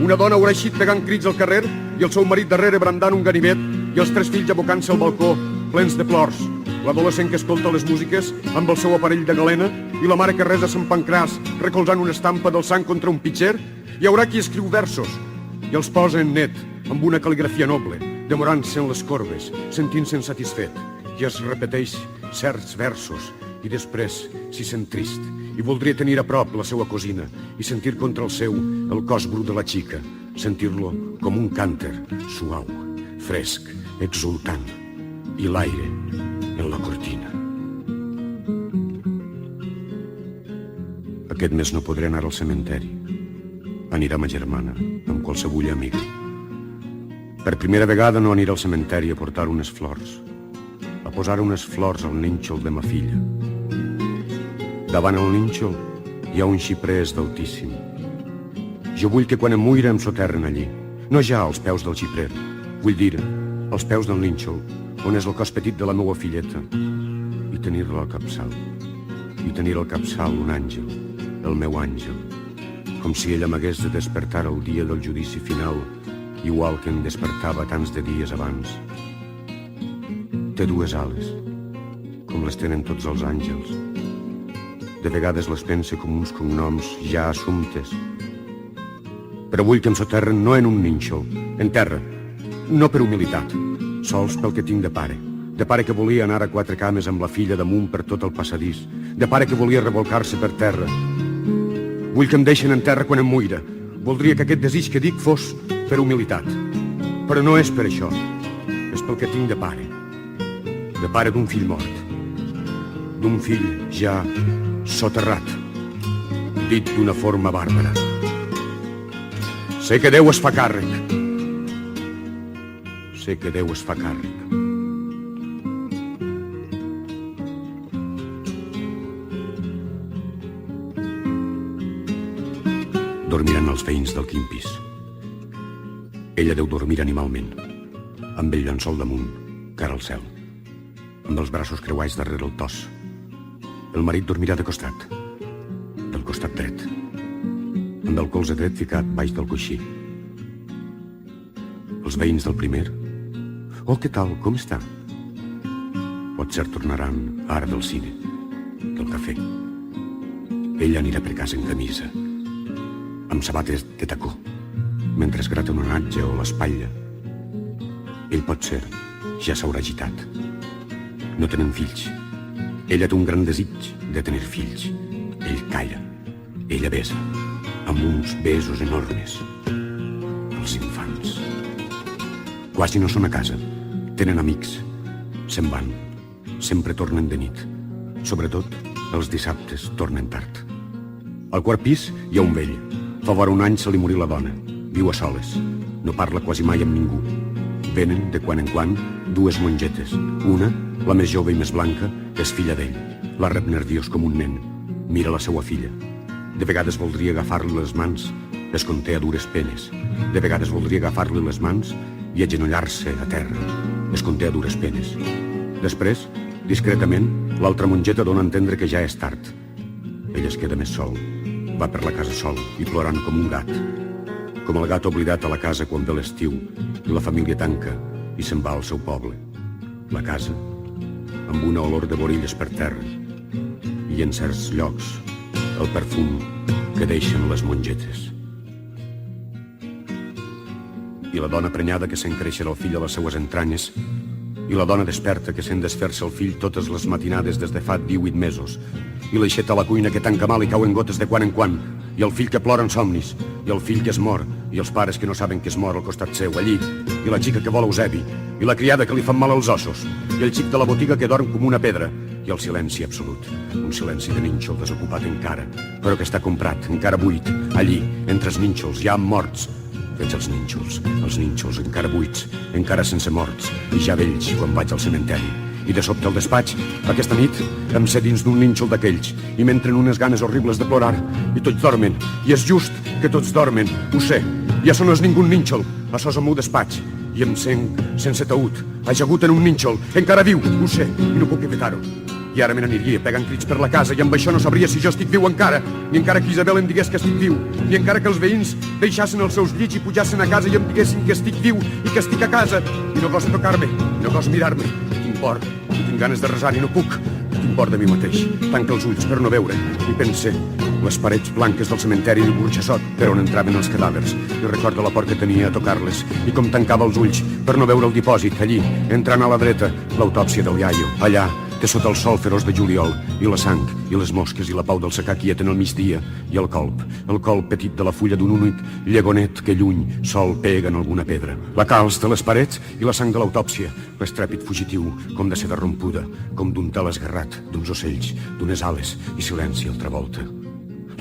Una dona haurà eixit pegant crits al carrer i el seu marit darrere brandant un ganivet i els 3 fills abocant-se al balcó, plens de plors. L'adolescent que escolta les músiques amb el seu aparell de galena i la mare que resa Sant Pancràs recolzant una estampa del sant contra un pitxer. Hi haurà qui escriu versos i els posa en net amb una cal·ligrafia noble, demorant-se en les corbes, sentint-se insatisfet, i es repeteix certs versos i després s'hi sent trist i voldria tenir a prop la seva cosina i sentir contra el seu el cos brut de la xica, sentir-lo com un cànter suau, fresc, exultant, i l'aire en la cortina. Aquest mes no podré anar al cementeri. Anirà ma germana amb qualsevulla amiga. Per primera vegada no aniré al cementeri a portar unes flors, a posar unes flors al nínxol de ma filla. Davant el nínxol hi ha un xiprés d'altíssim. Jo vull que quan em muira em soterren allí, no ja als peus del xiprer, vull dir, als peus del nínxol, on és el cos petit de la meua filleta, i tenir-la al capçal. I tenir al capçal un àngel, el meu àngel, com si ella m'hagués de despertar el dia del judici final, igual que em despertava tants de dies abans. Té 2 ales, com les tenen tots els àngels. De vegades les pense com uns cognoms ja assumptes. Però vull que em soterren no en un nínxol, en terra, no per humilitat, sols pel que tinc de pare que volia anar a 4 cames amb la filla damunt per tot el passadís, de pare que volia revolcar-se per terra. Vull que em deixen en terra quan em muira. Voldria que aquest desig que dic fos per humilitat. Però no és per això. És pel que tinc de pare d'un fill mort, d'un fill ja soterrat, dit d'una forma bàrbara. Sé que Déu es fa càrrec. Sé que Déu es fa càrrec. Dormiran els veïns del quin pis. Ella deu dormir animalment, amb el llençol damunt, cara al cel, amb els braços creuats darrere el tos. El marit dormirà de costat, del costat dret, amb el colze dret ficat baix del coixí. Els veïns del primer: «Oh, què tal, com està?» Potser tornaran ara del cine, del cafè. Ella anirà per casa en camisa, amb sabates de tacó, mentre es grata un onatge o l'espatlla. Ell potser ja s'haurà agitat. No tenen fills. Ella té un gran desig de tenir fills. Ell calla. Ella besa, amb uns besos enormes. Els infants. Quasi no són a casa. Tenen amics. Se'n van. Sempre tornen de nit. Sobretot, els dissabtes tornen tard. Al quart pis hi ha un vell. Fa vora un any se li morí la dona. Viu a soles. No parla quasi mai amb ningú. Venen, de quan en quan, 2 mongetes. Una, la més jove i més blanca, és filla d'ell. La rep nerviós com un nen. Mira la seua filla. De vegades voldria agafar-li les mans. Es conté a dures penes. De vegades voldria agafar-li les mans i agenollar-se a terra. Es conté a dures penes. Després, discretament, l'altra mongeta dona a entendre que ja és tard. Ell es queda més sol. Va per la casa sol i plorant com un gat. Com el gat oblidat a la casa quan ve l'estiu i la família tanca i se'n va al seu poble. La casa, amb una olor de borilles per terra i en certs llocs el perfum que deixen les mongetes. I la dona prenyada que sent créixer el fill a les seues entranyes, i la dona desperta que sent desfer-se el fill totes les matinades des de fa 18 mesos, i l'aixeta a la cuina que tanca mal i cauen gotes de quan en quan, i el fill que plora en somnis, i el fill que es mor, i els pares que no saben que es mor al costat seu, allí, i la xica que vol Eusebi, i la criada que li fan mal als ossos, i el xic de la botiga que dorm com una pedra, i el silenci absolut, un silenci de nínxol desocupat encara, però que està comprat, encara buit, allí, entre els nínxols, ja morts. Veig els nínxols encara buits, encara sense morts, i ja vells quan vaig al cementeri. I de sobte al despatx, aquesta nit, em sé dins d'un nínxol d'aquells, i m'entren unes ganes horribles de plorar, i tots dormen, i és just que tots dormen, ho sé, I això no és ningú nínxol. Això és el meu despatx. I em sent sense taüt, ajagut en un nínxol. Encara viu, ho sé, i no puc evitar-ho. I ara me n'aniria pegant crits per la casa i amb això no sabria si jo estic viu encara, ni encara que Isabel em digués que estic viu, ni encara que els veïns deixassin els seus llits i pujassen a casa i em diguessin que estic viu i que estic a casa. I no gosa tocar-me, i no gosa mirar-me. Tinc por, i tinc ganes de resar i no puc. Tinc por de mi mateix. Tanca els ulls per no veure i pense les parets blanques del cementeri de Burjassot per on entraven els cadàvers. I recordo la por que tenia a tocar-les i com tancava els ulls per no veure el dipòsit allí, entrant a la dreta, l'autòpsia del iaio, allà, que sota el sol feroç de juliol, i la sang, i les mosques, i la pau del secà quiet en el migdia, i el colp petit de la fulla d'un únic llegonet que lluny sol pega en alguna pedra. La calç de les parets i la sang de l'autòpsia, l'estrèpit fugitiu, com de seda rompuda, com d'un tel esgarrat, d'uns ocells, d'unes ales, i silenci altra volta.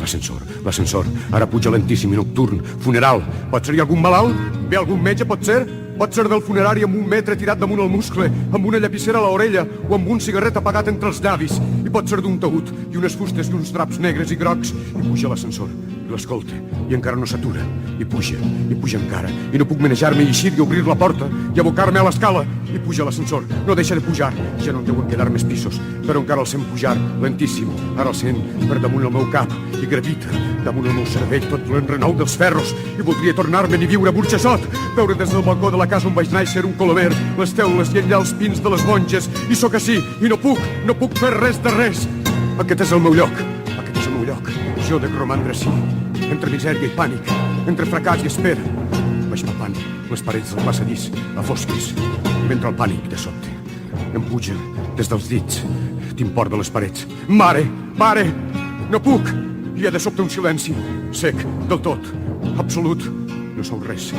L'ascensor, ara puja lentíssim i nocturn, funeral. Pot ser-hi algun malalt? Ve algun metge, pot ser? Pot ser del funerari amb un metre tirat damunt el muscle, amb una llapissera a l'orella o amb un cigarret apagat entre els llavis. I pot ser d'un taüt i unes fustes i uns draps negres i grocs. I puja l'ascensor, i l'escolta, i encara no s'atura. I puja encara. I no puc manejar-me i eixir i obrir la porta i abocar-me a l'escala. I puja l'ascensor, no deixa de pujar. Ja no en deuen quedar més pisos, però encara el sent pujar, lentíssim. Ara el sent per damunt el meu cap i gravita damunt el meu cervell tot l'enrenou dels ferros. I voldria tornar-me'n i viure a Burjassot, veure des del balcó de la casa on vaig néixer un colomer, les teules i enllà els pins de les monges. I sóc així, i no puc fer res de res. Aquest és el meu lloc, Jo dec romandre així, entre misèria i pànic, entre fracàs i espera. Vaig palpant les parets del passadís, a fosques, i mentre el pànic, de sobte, em puja des dels dits. Tinc por de les parets. Mare, pare, no puc! I hi ha de sobte un silenci, sec, del tot, absolut. No sou res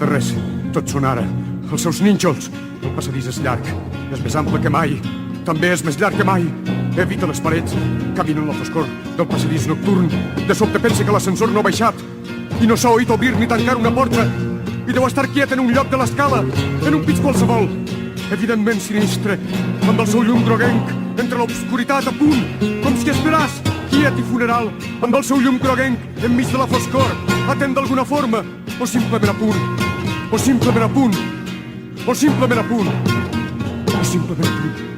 de res. Tots són ara els seus nínxols. El passadís és llarg, és més ample que mai. També és més llarg que mai. Evita les parets, camina en la foscor del passadís nocturn. De sobte pensa que l'ascensor no ha baixat i no s'ha oït obrir ni tancar una porta. I deu estar quiet en un lloc de l'escala, en un pis qualsevol. Evidentment sinistre, amb el seu llum groguenc, entre l'obscuritat a punt, com si esperàs, quiet i funeral, amb el seu llum groguenc enmig de la foscor, atent d'alguna forma, o simplement a punt, o simplement a punt, o simplement a punt, o simplement a punt.